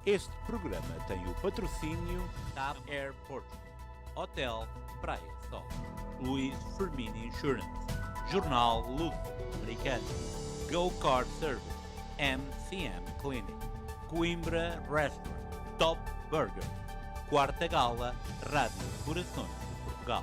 Este programa tem o patrocínio TAP Air Portugal, Hotel Praia Sol, Luís Firmini Insurance, Jornal Luso Americano, Go Kart Service, MCM Clinic, Coimbra Restaurant, Top Burger, Quarta Gala, Rádio Corações de Portugal.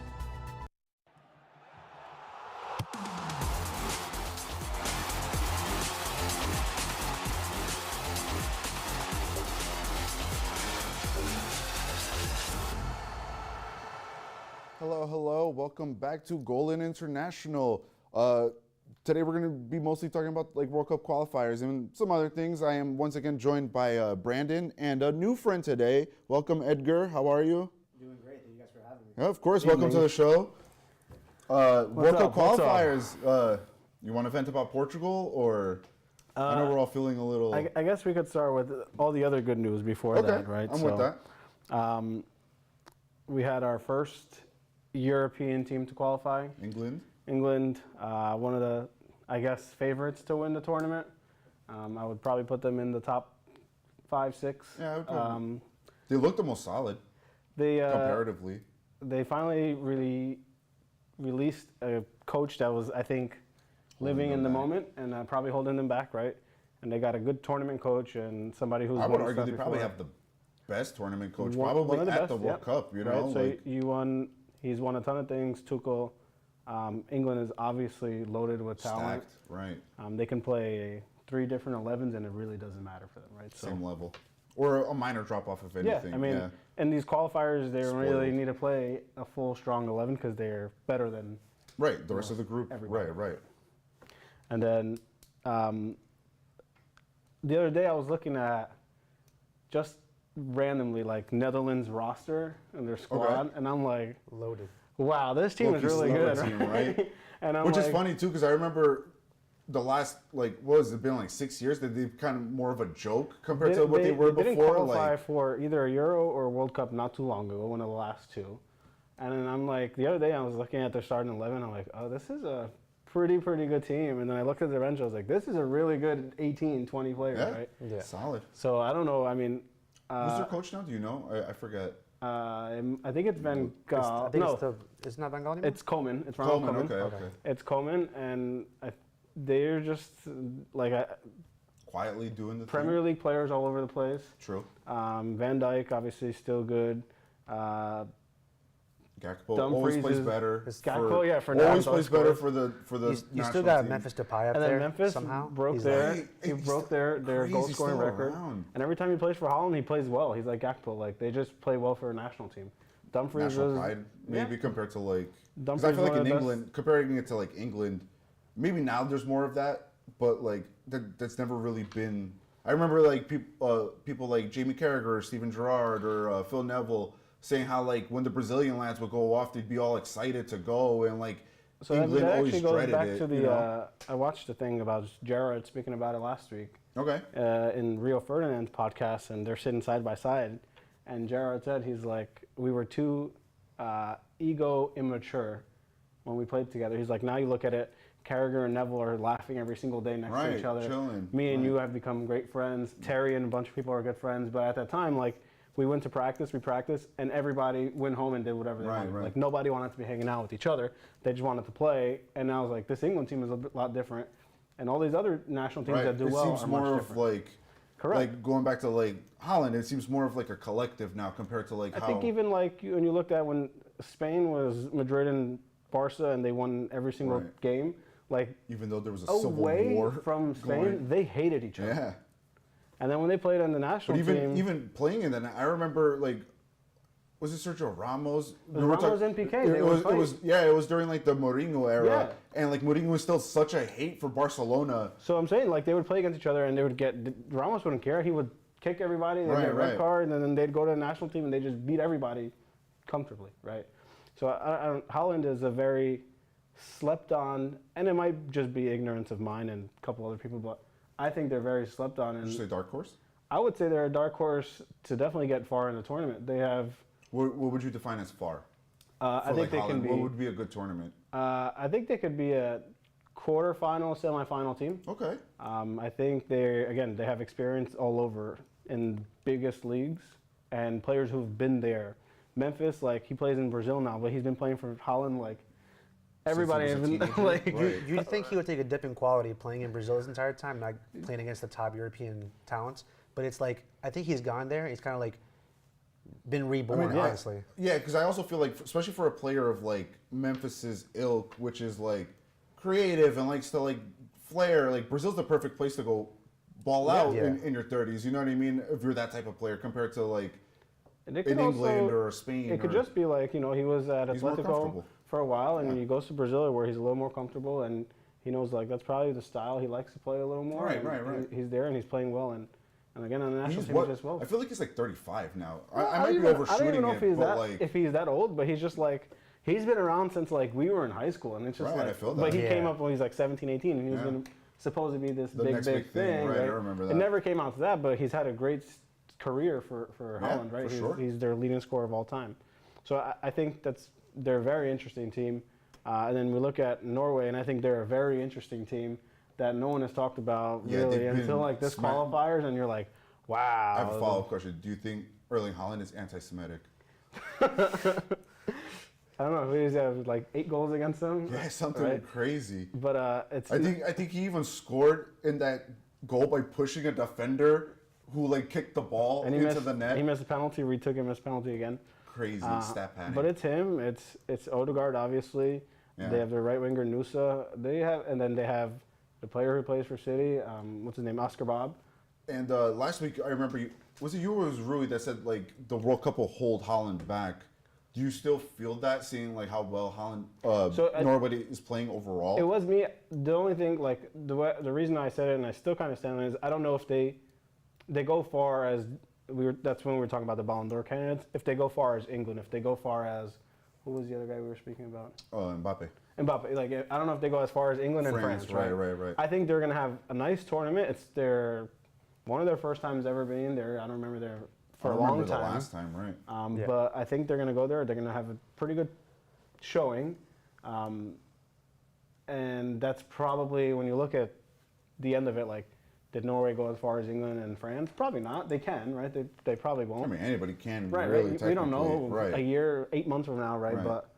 Hello. Welcome back to Golden International. Today we're going to be mostly talking about like World Cup qualifiers and some other things. I am once again joined by Brandon and a new friend today. Welcome, Edgar. How are you? Doing great. Thank you guys for having me. Yeah, of course. Welcome to the show. World Cup What's up? qualifiers. You want to vent about Portugal, or I know we're all feeling a little. I guess we could start with all the other good news before that, right? I'm with that. We had our first European team to qualify. England, one of the, I guess, favorites to win the tournament. I would probably put them in the top 5, 6. Yeah, I would probably. They looked the most solid comparatively. They finally really released a coach that was, I think, living in the moment and probably holding them back, right? And they got a good tournament coach and somebody who's. I would argue they probably have the best tournament coach, probably at the World Cup. You know, right? So he's won a ton of things. Tuchel. England is obviously loaded with talent. Stacked, right? They can play 3 different 11s, and it really doesn't matter for them, right? Same level, or a minor drop off if anything. Yeah, I mean, and these qualifiers, they really need to play a full strong 11 because they're better than the rest of the group. Everybody. Right. And then the other day I was looking at just randomly like Netherlands roster and their squad, and I'm like, loaded. Wow, this team is really good, team, right? And I'm Which is funny too, because I remember the last what has it been, like 6 years? That they've kind of more of a joke compared to what they were before. They didn't qualify for either a Euro or a World Cup not too long ago, one of the last 2. And then I'm like, the other day I was looking at their starting 11. I'm like, oh, this is a pretty good team. And then I looked at their bench. I was like, this is a really good 18, 20 players, right? Yeah, solid. So I don't know. I mean, who's their coach now? Do you know? I forget. I think it's Van Gaal. It's not Van Gaal anymore? It's Koeman. It's Ronald Koeman. Okay. It's Koeman, and they're just like quietly doing the Premier League players all over the place. True. Van Dijk obviously still good. Gakpo Dumfries always plays better. Gakpo, for now. Always plays better for the You still got team. Memphis Depay up and there then Memphis somehow. broke their goal scoring record. Around. And every time he plays for Holland, he plays well. He's like Gakpo. Like they just play well for a national team. Dumfries national pride, maybe compared to like. Because Dumfries I feel like in best. England, comparing it to like England, maybe now there's more of that, but like that's never really been. I remember like people like Jamie Carragher or Steven Gerrard or Phil Neville saying how like when the Brazilian lads would go off, they'd be all excited to go, and like so England that always actually goes dreaded back it. to the. You know? I watched the thing about Gerrard speaking about it last week. Okay. In Rio Ferdinand's podcast, and they're sitting side by side, and Gerrard said he's like, we were too ego immature when we played together. He's like, now you look at it, Carragher and Neville are laughing every single day next to each other. Chilling. Me and you have become great friends. Terry and a bunch of people are good friends, but at that time, like, we went to practice, we practiced, and everybody went home and did whatever they wanted. Right. Like, nobody wanted to be hanging out with each other. They just wanted to play, and I was like, this England team is a lot different, and all these other national teams that do well are much different. It seems more of like, correct. Like going back to like Holland, it seems more of like a collective now compared to like I think even like when you looked at when Spain was Madrid and Barca and they won every single game, like even though there was a civil war from Spain, they hated each other. Yeah. And then when they played on the national team, even playing in that, I remember like, was it Sergio Ramos? Ramos and Piqué. It was during like the Mourinho era, Yeah. and like Mourinho was still such a hate for Barcelona. So I'm saying like they would play against each other and they would Ramos wouldn't care. He would kick everybody, they'd get a red card, and then they'd go to the national team and they just beat everybody comfortably, right? So Holland is a very slept on, and it might just be ignorance of mine and a couple other people, but I think they're very slept on. And Did you say dark horse? I would say they're a dark horse to definitely get far in the tournament. They have. What would you define as far? I think they Holland? can be. What would be a good tournament? I think they could be a quarterfinal, semifinal team. Okay. I think they have experience all over in biggest leagues and players who've been there. Memphis, like he plays in Brazil now, but he's been playing for Holland. Like everybody has Since he been was a like. teenager. Right. Do you think he would take a dip in quality playing in Brazil his entire time, not playing against the top European talents? But it's like, I think he's gone there. He's kind of like been reborn, honestly. Yeah, because I also feel like, especially for a player of like Memphis's ilk, which is like creative and likes to like flair, like Brazil's the perfect place to go ball out in your 30s. You know what I mean? If you're that type of player compared to like in England or Spain. It could just be like, he was at He's more Atletico comfortable. for a while, and he goes to Brazil where he's a little more comfortable, and he knows like that's probably the style he likes to play a little more. Right. He's there and he's playing well, and again on the national He's team what? as well. I feel like he's like 35 now. Well, I might be overshooting I don't even know it, if he's that old, but he's just like he's been around since like we were in high school, and it's just Right, like. I feel that. But he came up when he was like 17, 18, and he was Yeah. going to supposed to be this The big next big thing, right, I remember that. It never came out to that, but he's had a great career for Holland, right? For sure. He's their leading scorer of all time. So I think they're a very interesting team. And then we look at Norway, and I think they're a very interesting team that no one has talked about really they've until been like this smacked. qualifiers, and you're like, wow. I have a follow-up question. Do you think Erling Haaland is anti-Semitic? I don't know. He's have like 8 goals against them. Yeah, something right? crazy. But it's. I think he even scored in that goal by pushing a defender who like kicked the ball and he into missed, the net. He missed a penalty. Retook him, missed a penalty again. Crazy stat padding. But it's him. It's Odegaard, obviously. Yeah. They have their right winger Nusa. They have the player who plays for City. What's his name? Oscar Bob. And last week, I remember, was it you or was it Rui that said like the World Cup will hold Holland back? Do you still feel that, seeing like how well Holland, Norway is playing overall? It was me. The only thing, like the reason I said it, and I still kind of stand on it, is I don't know if they go far as that's when we were talking about the Ballon d'Or candidates. If they go far as England, if they go far as who was the other guy we were speaking about? Mbappe. Mbappe. Like I don't know if they go as far as England and France. Right. I think they're gonna have a nice tournament. It's one of their first times ever being there. I don't remember there for a long time. The last time, right? But I think they're gonna go there. They're gonna have a pretty good showing, and that's probably when you look at the end of it, like. Did Norway go as far as England and France? Probably not. They can, right? They probably won't. I mean, anybody can. Right, really, right. We don't know right. a year, 8 months from now, right? Right. But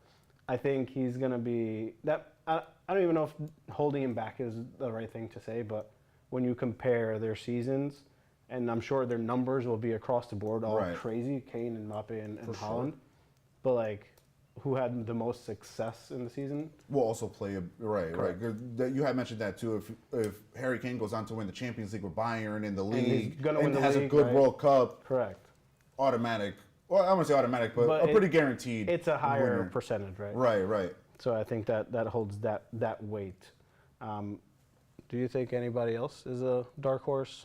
I think he's going to be that. I don't even know if holding him back is the right thing to say, but when you compare their seasons, and I'm sure their numbers will be across the board all crazy, Kane and Mbappe and Haaland, but like, who had the most success in the season? Will also play right. 'Cause you had mentioned that too. If Harry Kane goes on to win the Champions League with Bayern in the league and has a good World Cup, correct? Automatic. Well, I wouldn't say automatic, but a pretty guaranteed. It's a higher winner. percentage, right? Right. So I think that holds that weight. Do you think anybody else is a dark horse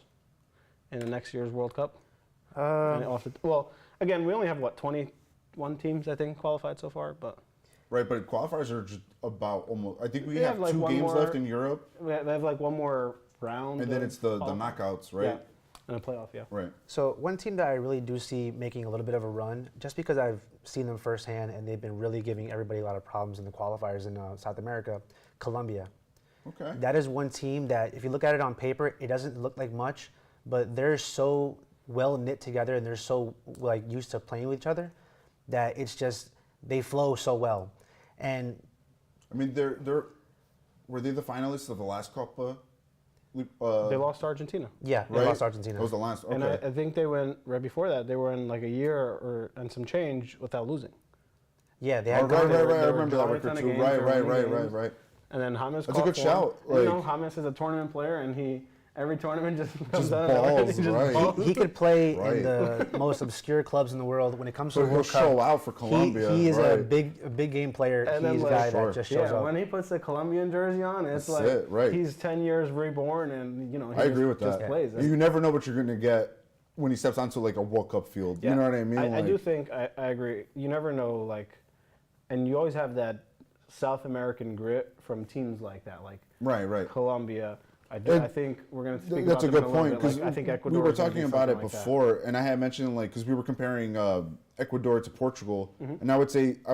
in the next year's World Cup? Well, again, we only have 21 teams I think qualified so far, but right. But qualifiers are just about almost. I think we have like 2 games left in Europe, they have like one more round, and then it's the knockouts, right? Yeah, and a playoff, yeah. Right. So one team that I really do see making a little bit of a run, just because I've seen them firsthand and they've been really giving everybody a lot of problems in the qualifiers in South America, Colombia. Okay. That is one team that, if you look at it on paper, it doesn't look like much, but they're so well knit together and they're so like used to playing with each other that it's just they flow so well. And I mean, were they the finalists of the last Copa? They lost to Argentina. Yeah, they lost Argentina. That was the last. Okay. And I think they went right before that. They were in like a year and some change without losing. Yeah, they had. Right. I were remember that record too. Right. And then James. That's a good shout. James is a tournament player, and every tournament just comes out balls, and right. balls. He could play in the most obscure clubs in the world. When it comes to So the he'll World Cup, show out for Colombia. He is right. a big game player. And then, he's a like, guy that just shows up. When he puts the Colombian jersey on, it's That's like it, right. he's 10 years reborn, and I agree with just that. plays. You never know what you're going to get when he steps onto like a World Cup field. Yeah. You know what I mean? I do think I agree. You never know, like, and you always have that South American grit from teams like that, like Right. Colombia. I think we're going to speak That's about a them good in little point bit. because Like, I think Ecuador we were is gonna talking be about it something like that. before, and I had mentioned like because we were comparing Ecuador to Portugal, Mm-hmm. and I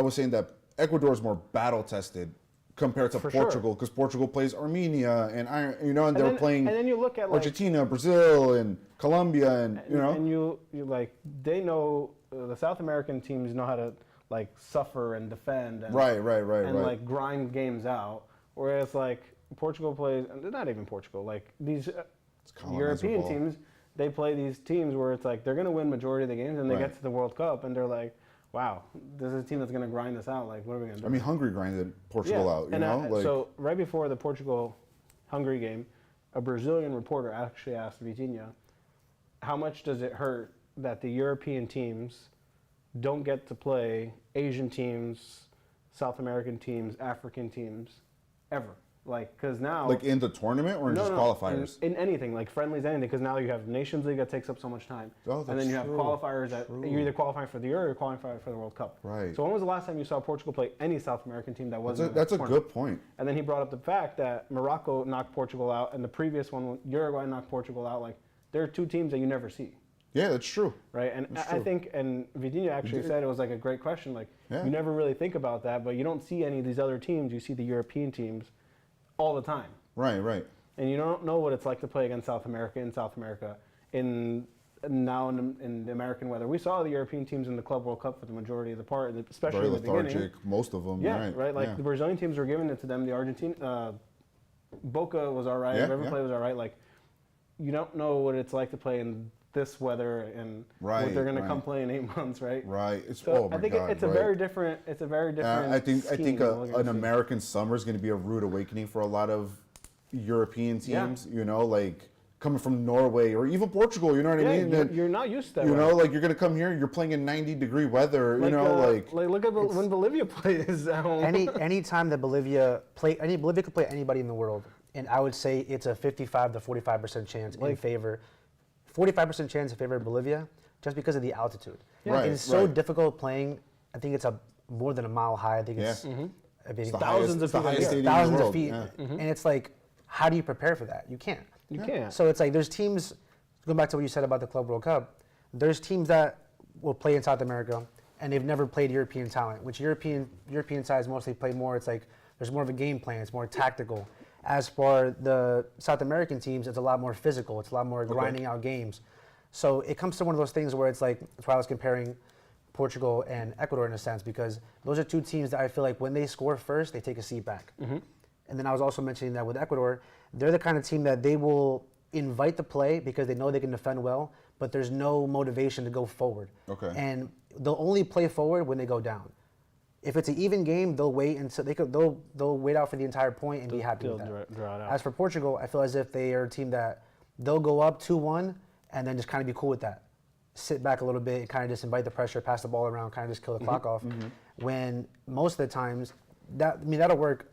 was saying that Ecuador is more battle tested compared to For sure. Portugal, because Portugal plays Armenia and and they're then, playing and then you look at like, Argentina, Brazil, and Colombia, and and you like they know the South American teams know how to like suffer and defend and right, and like grind games out, whereas like Portugal plays, and not even Portugal, like these colonizer European ball. teams, they play these teams where it's like they're going to win majority of the games, and they Right. get to the World Cup, and they're like, wow, this is a team that's going to grind us out. Like, what are we going to do? I mean, Hungary grinded Portugal out. and Like, so right before the Portugal-Hungary game, a Brazilian reporter actually asked Vitinha, how much does it hurt that the European teams don't get to play Asian teams, South American teams, African teams, ever? Like, because now... like in the tournament or in just qualifiers? In anything, like friendlies, anything, because now you have Nations League that takes up so much time. Oh, and then that's you have true. qualifiers that True. you're either qualifying for the Euro or qualifying for the World Cup. Right. So when was the last time you saw Portugal play any South American team that wasn't That's a in that tournament? good point. And then he brought up the fact that Morocco knocked Portugal out, and the previous one, Uruguay knocked Portugal out. Like, there are two teams that you never see, Yeah, that's true. right? And That's I true. think, and Vitinha actually said it was like a great question. Like, Yeah. you never really think about that, but you don't see any of these other teams. You see the European teams all the time. Right. And you don't know what it's like to play against South America in South America. In the American weather, we saw the European teams in the Club World Cup for the majority of the part, especially Very in the beginning. lethargic, most of them. Yeah, right. Like yeah. the Brazilian teams were giving it to them. The Argentine, Boca was all right. Yeah, River yeah. Plate was all right. Like, you don't know what it's like to play in this weather and Right, what they're going to right. come play in 8 months, right? Right. It's So oh my I think God, it's a right. very different. It's a very different. I think scheme than what we're an gonna see. American summer is going to be a rude awakening for a lot of European Yeah. teams. Like coming from Norway or even Portugal. You know what I Yeah, mean? you're not used to that. You right? know, like you're going to come here, you're playing in 90-degree weather. like look at when Bolivia plays at home. Any time that Bolivia could play anybody in the world, and I would say it's a 55 to 45% chance in favor, 45% chance in favor of Bolivia, just because of the altitude. Yeah. Right, It's so right. difficult playing. I think it's more than a mile high. I think it's. Yeah. I mean, It's the Thousands highest, of it's the feet in the highest air. stadium in the thousands of world. feet, Yeah. and it's like, how do you prepare for that? You can't. You can't. So it's like there's teams, going back to what you said about the Club World Cup, there's teams that will play in South America and they've never played European talent, which European sides mostly play more. It's like there's more of a game plan, it's more tactical. As for the South American teams, it's a lot more physical, it's a lot more grinding out games. So it comes to one of those things where it's like, that's why I was comparing Portugal and Ecuador in a sense, because those are two teams that I feel like when they score first, they take a seat back. And then I was also mentioning that with Ecuador, they're the kind of team that they will invite the play because they know they can defend well, but there's no motivation to go forward. Okay. And they'll only play forward when they go down. If it's an even game, they'll wait until they'll wait out for the entire point and be happy with They'll that. draw it out. As for Portugal, I feel as if they are a team that they'll go up 2-1 and then just kind of be cool with that. Sit back a little bit, kind of just invite the pressure, pass the ball around, kind of just kill the clock off. When most of the times, that'll work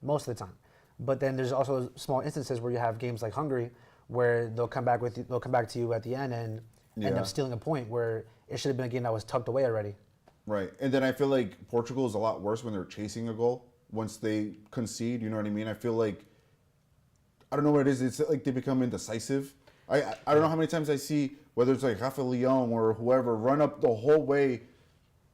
most of the time. But then there's also small instances where you have games like Hungary, where they'll come back to you at the end and end Yeah. up stealing a point where it should have been a game that was tucked away already. Right. And then I feel like Portugal is a lot worse when they're chasing a goal once they concede. You know what I mean? I feel like, I don't know what it is. It's like they become indecisive. I don't know how many times I see, whether it's like Rafa Leão or whoever, run up the whole way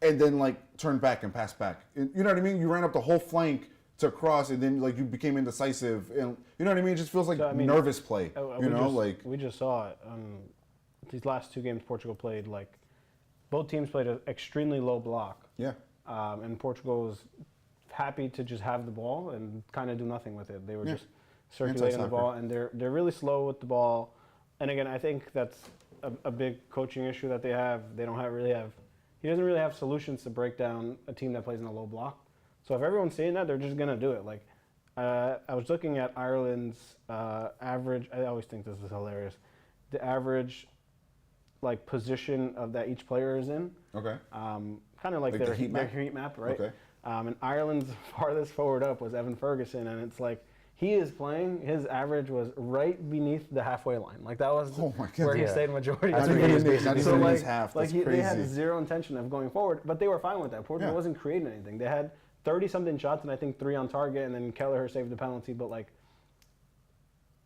and then like turn back and pass back. You know what I mean? You ran up the whole flank to cross and then like you became indecisive. And you know what I mean? It just feels like So, I mean, nervous play. we just saw it. These last two games Portugal played, like both teams played an extremely low block. Yeah. And Portugal was happy to just have the ball and kind of do nothing with it. They were Yeah. just circulating the Anti-soccer. ball, and they're really slow with the ball. And again, I think that's a big coaching issue that they have. They don't really have. He doesn't really have solutions to break down a team that plays in a low block. So if everyone's saying that, they're just gonna do it. Like I was looking at Ireland's average. I always think this is hilarious. The average like position of that each player is in. Okay. Kind of like, Like their the heat map? heat map, right? Okay. And Ireland's farthest forward up was Evan Ferguson, and it's like he is playing. His average was right beneath the halfway line. Like that was Oh my God. where he Yeah. stayed majority That's of the what he game. was Not basically So even in like, his half. like That's they had crazy. zero intention of going forward, but they were fine with that. Portugal Yeah. wasn't creating anything. They had 30-something shots, and I think 3 on target, and then Kelleher saved the penalty. But like,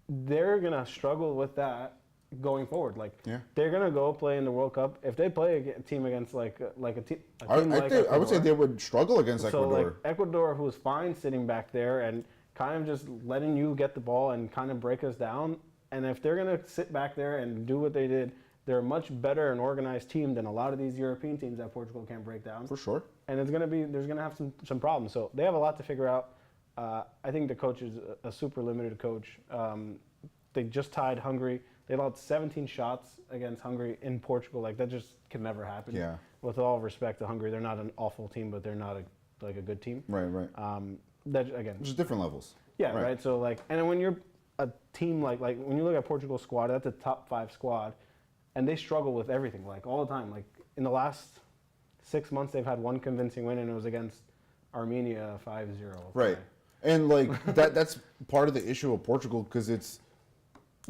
they're gonna struggle with that going forward. Like Yeah. they're gonna go play in the World Cup. If they play a team against like a team I like would say Ecuador, they would struggle against so Ecuador. like Ecuador, who's fine sitting back there and kind of just letting you get the ball and kind of break us down. And if they're gonna sit back there and do what they did, they're a much better and organized team than a lot of these European teams that Portugal can't break down. For sure. And there's gonna have some problems. So they have a lot to figure out. I think the coach is a super limited coach. They just tied Hungary. They allowed 17 shots against Hungary in Portugal. Like that just can never happen. Yeah. With all respect to Hungary, they're not an awful team, but they're not a good team. Right. That again. Just different levels. Yeah. Right. So like, and then when you're a team like when you look at Portugal's squad, that's a top 5 squad, and they struggle with everything like all the time. Like in the last 6 months, they've had one convincing win, and it was against Armenia 5-0. Right. And like that's part of the issue of Portugal because it's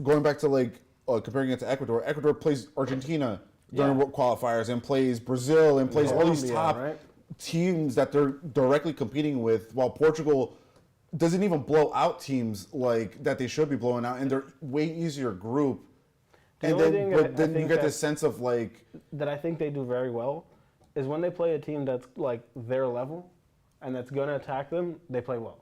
going back to like comparing it to Ecuador. Ecuador plays Argentina during qualifiers and plays Brazil and plays all these Colombia, top right? teams that they're directly competing with, while Portugal doesn't even blow out teams like that they should be blowing out, and they're way easier group. The And only then, thing but I then you think get that- this sense of like, that I think they do very well is when they play a team that's like their level and that's going to attack them, they play well.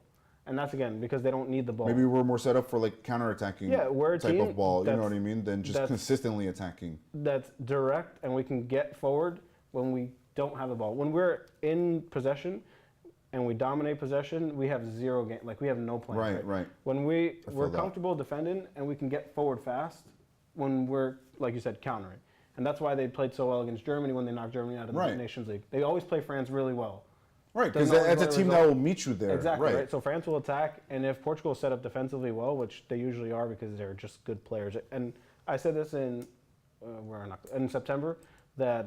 And that's again because they don't need the ball. maybe we're more set up for like counterattacking Yeah, we're a type team of ball. You know that's- what I mean? Than just that's- consistently attacking. That's direct and we can get forward when we don't have the ball. When we're in possession and we dominate possession, we have zero game. Like we have no plan. Right. When we're that. comfortable defending and we can get forward fast, when we're like you said countering, and that's why they played so well against Germany when they knocked Germany out of the Right. Nations League. They always play France really well. Right, because Doesn't always that's a go to team result. that will meet you there. Exactly, right. So France will attack, and if Portugal is set up defensively well, which they usually are because they're just good players. And I said this in September that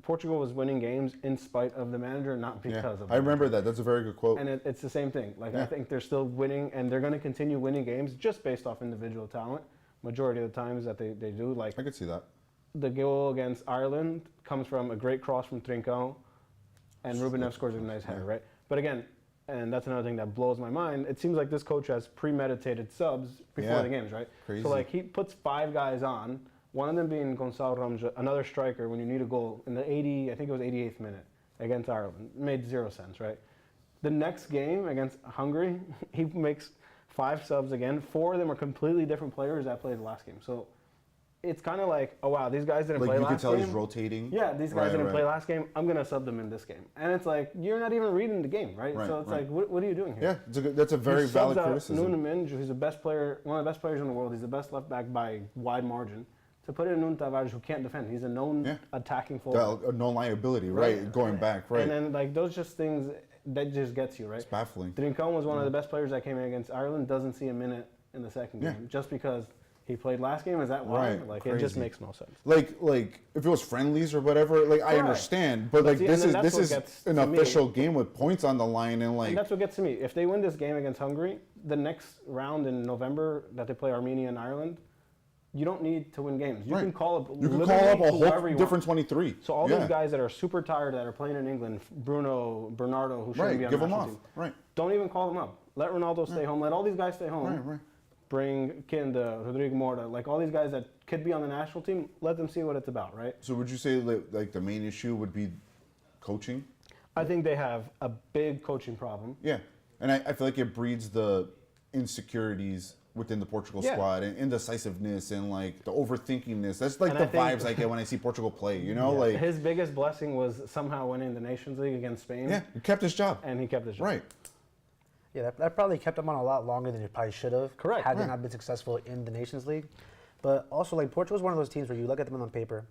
Portugal was winning games in spite of the manager, not Yeah, because of. I remember that. That's a very good quote. And it's the same thing. Like Yeah. I think they're still winning, and they're going to continue winning games just based off individual talent. Majority of the times that they do. Like I could see that. the goal against Ireland comes from a great cross from Trincão, and Rubenev scores a nice header, right? But again, and that's another thing that blows my mind. It seems like this coach has premeditated subs before Yeah. the games, right? Crazy. So like he puts 5 guys on, one of them being Gonçalo Ramos, another striker when you need a goal in the 88th minute against Ireland. It made 0 sense, right? The next game against Hungary, he makes 5 subs again. 4 of them are completely different players that played the last game. So it's kind of like, oh wow, these guys didn't Like play you last can tell game. he's rotating. Yeah, these guys Right, didn't right. play last game. I'm gonna sub them in this game, and it's like you're not even reading the game, right? Right, So it's right. like, what are you doing here? Yeah, that's a very He valid subs out criticism. Nuno Mendes, who's the best player, one of the best players in the world. He's the best left back by wide margin. To put in Nuno Tavares, who can't defend. He's a known Yeah. attacking forward. No liability, right? Going back, right? And then like those just things that just gets you right. It's baffling. Trincão was one of the best players that came in against Ireland. Doesn't see a minute in the second Yeah. game just because he played last game. Is that why? Right, Like it just crazy. makes no sense. Like if it was friendlies or whatever, like I Correct. understand, but like see, and this then is that's this what is gets an to me. official game with points on the line, and like And that's what gets to me. If they win this game against Hungary, the next round in November that they play Armenia and Ireland, you don't need to win games. You right. can call up you can literally call up a whoever whole you different want. 23. So all yeah. those guys that are super tired that are playing in England, Bruno, Bernardo, who shouldn't right? be on Give the them national off, team, right? don't even call them up. Let Ronaldo stay home. Let all these guys stay home. Right. Bring Kinda, Rodrigo Morta, like all these guys that could be on the national team. Let them see what it's about, right? So would you say that like the main issue would be coaching? I think they have a big coaching problem. Yeah, and I feel like it breeds the insecurities within the Portugal Yeah. squad and indecisiveness and like the overthinkingness. That's like And the I think- vibes I get when I see Portugal play. You know, Yeah. like His biggest blessing was somehow winning the Nations League against Spain. yeah, he kept his job. And he kept his job. Right. Yeah, that probably kept him on a lot longer than he probably should have. Correct. Had they Yeah. not been successful in the Nations League. But also, like, Portugal's one of those teams where you look at them on paper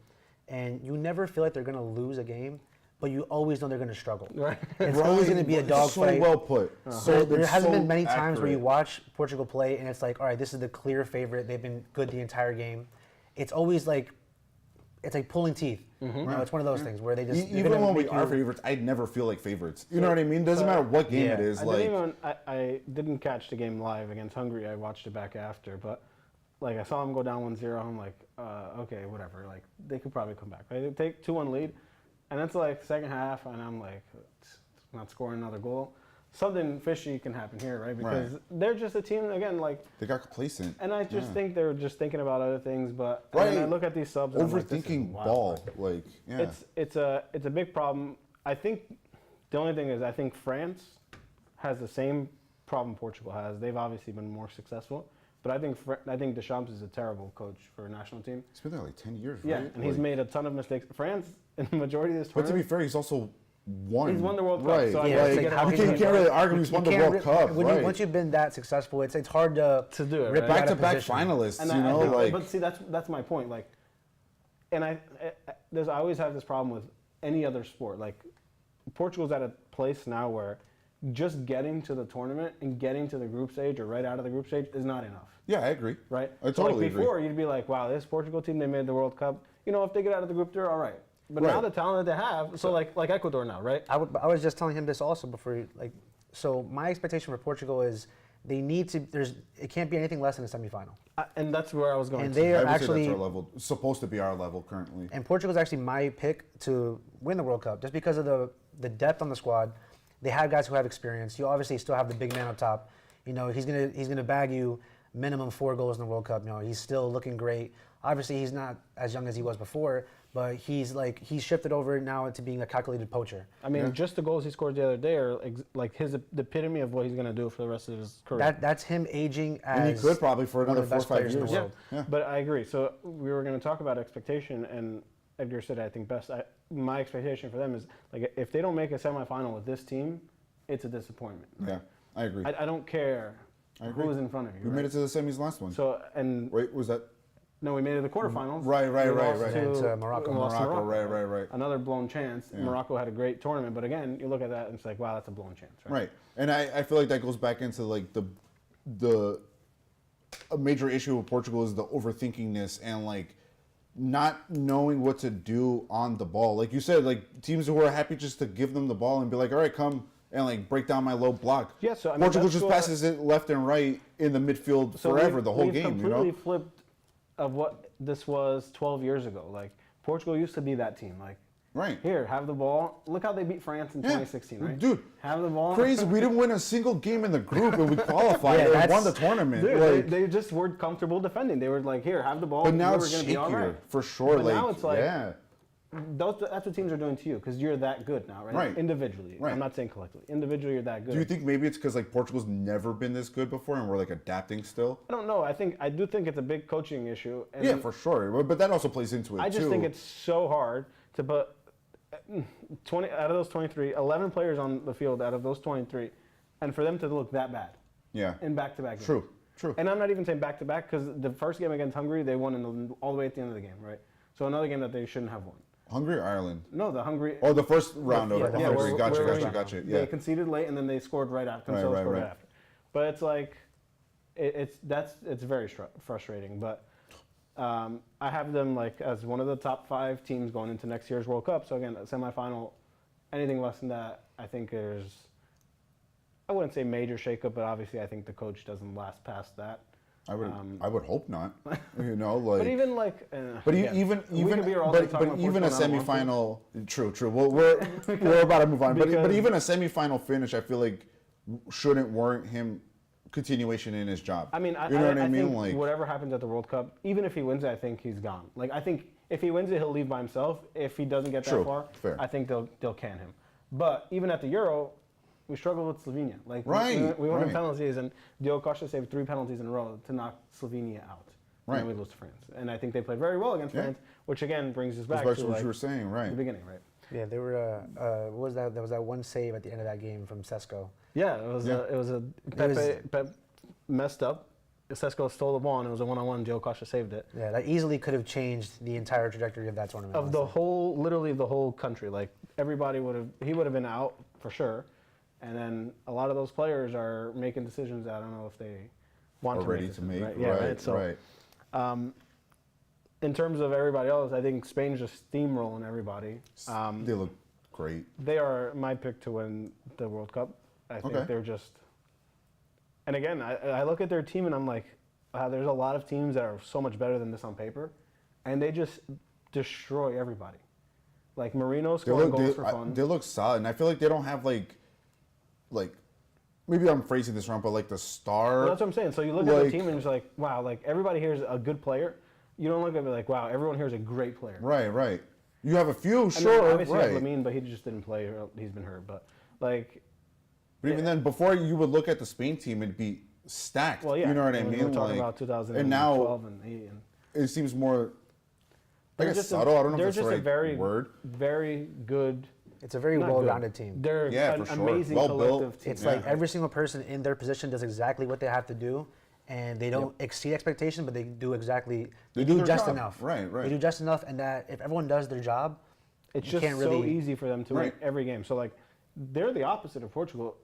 and you never feel like they're going to lose a game, but you always know they're going to struggle. Right. It's always going to be a dogfight. So well put. So There hasn't so been many times where you accurate. watch Portugal play and it's like, all right, this is the clear favorite. They've been good the entire game. It's always like, it's like pulling teeth. You know, it's one of those things where they just they're Even gonna when we make are you- favorites, I'd never feel like favorites. You know what I mean? Doesn't matter what game it yeah. is. I Like didn't catch the game live against Hungary. I watched it back after, but like I saw them go down 1-0. I'm like, okay, whatever. Like they could probably come back. Right? They take 2-1 lead, and it's like second half, and I'm like, it's not scoring another goal. something fishy can happen here, right? Because they're just a team again, like They got complacent. and I just think they're just thinking about other things. But Right. and I look at these subs, and I'm like, this is Overthinking wild. ball, like yeah. It's a big problem. I think the only thing is I think France has the same problem Portugal has. They've obviously been more successful, but I think Deschamps is a terrible coach for a national team. He's been there like 10 years, Yeah, right? and he's Like- made a ton of mistakes. France, in the majority of this But to be tournament, fair, he's also won. He's won the World Cup, Right. so I Yeah, guess it's you like, get how a- can You can't really argue he's won the can't World Cup, when right? once you've been that successful, it's hard to do it, rip right? you out of Back-to-back position. finalists, And you know, think- like but see, that's my point. Like, and I always have this problem with any other sport. Like, Portugal's at a place now where just getting to the tournament and getting to the group stage or right out of the group stage is not enough, yeah, I agree. right? I So, totally like before, agree. you'd be like, wow, this Portugal team, they made the World Cup. You know, if they get out of the group, they're all right. But now Right. the talent that they have, so like Ecuador now, right? I was just telling him this also before, so my expectation for Portugal is they need to. It can't be anything less than a semifinal. And that's where I was going. And to. they I are would say actually, that's our level. It's supposed to be our level currently. and Portugal's actually my pick to win the World Cup just because of the depth on the squad. They have guys who have experience. You obviously still have the big man up top. You know, he's gonna bag you minimum 4 goals in the World Cup. You know, he's still looking great. Obviously, he's not as young as he was before, but he's shifted over now to being a calculated poacher. I mean, just the goals he scored the other day are like the epitome of what he's going to do for the rest of his career. That's him aging as And he could probably for one of another the 4 or best 5 players in the years. Yeah, world. Yeah. but I agree. So we were going to talk about expectation, and Edgar said, I think best. My expectation for them is like if they don't make a semifinal with this team, it's a disappointment. Yeah, I agree. I don't care I agree. who's in front of you. We right? made it to the semis last one. So and Wait, was that no, we made it to the quarterfinals. Right, We lost right. to- And Morocco. we lost to Morocco, right. Another blown chance. Yeah. Morocco had a great tournament, but again, you look at that and it's like, wow, that's a blown chance. Right. Right, and I feel like that goes back into like a major issue with Portugal is the overthinkingness and like not knowing what to do on the ball. Like you said, like teams who are happy just to give them the ball and be like, all right, come and like break down my low block. Yeah, so, I mean, Portugal that's just what- passes it left and right in the midfield forever, the whole we've game. You completely know, flipped of what this was 12 years ago. Like Portugal used to be that team. Like right? here, have the ball. Look how they beat France in Yeah. 2016, right? Dude, have the ball. crazy. We didn't win a single game in the group, and we qualified Yeah, and that's- won the tournament. Dude, like, they just weren't comfortable defending. They were like, here, have the ball. but now we're it's going to be all shakier right. for sure. But like, now it's like, yeah, that's what teams are doing to you because you're that good now, right? Right. Individually. Right. I'm not saying collectively. Individually, you're that good. Do you think maybe it's because like Portugal's never been this good before, and we're like adapting still? I don't know. I do think it's a big coaching issue. And Yeah, for sure. But that also plays into it I just too. think it's so hard to put 20 out of those 23, 11 players on the field out of those 23, and for them to look that bad yeah, in back-to-back games. true. And I'm not even saying back-to-back because the first game against Hungary, they won all the way at the end of the game, right? So another game that they shouldn't have won. Hungary or Ireland? No, the Hungary. Oh, the first round of yeah, Hungary. where- Gotcha, where- gotcha. They Yeah, conceded late and then they scored right after. Right, Themselves right, scored right. right after. But it's like, it's very frustrating. But I have them like as one of the top 5 teams going into next year's World Cup. So again, a semifinal, anything less than that, I think I wouldn't say major shakeup, but obviously I think the coach doesn't last past that. I would hope not. You know, like. But even like, But again, even we could be here all day talking about even a Portugal and I don't want to. semifinal. True. Well, we're about to move on. But Because- even a semifinal finish, I feel like shouldn't warrant him continuation in his job. I mean, you know what I mean? think Like, whatever happens at the World Cup, even if he wins it, I think he's gone. Like I think if he wins it, he'll leave by himself. If he doesn't get that True, far, fair. I think they'll can him. But even at the Euro, we struggled with Slovenia. Like Right, we won in right. penalties, and Diogo Costa saved 3 penalties in a row to knock Slovenia out. Right. And then we lose to France. And I think they played very well against Yeah. France, which again brings us goes back back to to what like, you were saying, right? the beginning, right? Yeah, they were. What was that? There was that one save at the end of that game from Sesko. Yeah, it was Pepe messed up. Sesko stole the ball, and it was a one-on-one. Diogo Costa saved it. Yeah, that easily could have changed the entire trajectory of that tournament. Of the honestly. whole, literally the whole country. Like everybody he would have been out for sure. And then a lot of those players are making decisions that I don't know if they want Are to ready make to decisions, make. right? Yeah, right. So, right. in terms of everybody else, I think Spain's just steamrolling everybody. They look great. They are my pick to win the World Cup. I think Okay. they're just. And again, I look at their team and I'm like, there's a lot of teams that are so much better than this on paper, and they just destroy everybody. Like Marino scoring goals for fun. They look solid, and I feel like they don't have like maybe I'm phrasing this wrong, but like the star. Well, that's what I'm saying. So you look at the like- team and it's like, wow, like everybody here is a good player. You don't look at it like, wow, everyone here is a great player. Right. You have a few, I mean, sure, obviously right. you have Lamine, but he just didn't play. Or he's been hurt. But like, But even then, before you would look at the Spain team, it'd be stacked. well, yeah. You know what I mean, mean? We're talking Like, about 2012 and now and 8. And it seems more. I they're guess just subtle. I don't know they're if that's just the a right very, word. very good. It's a very not well-rounded good. team. They're Yeah, an for sure. amazing Well built. collective team. It's Yeah. like every single person in their position does exactly what they have to do, and they don't exceed expectation, but they do exactly. They do their just job. enough. Right. They do just enough, and that if everyone does their job, It's you just can't so really. easy for them to win Right. every game. So like, they're the opposite of Portugal.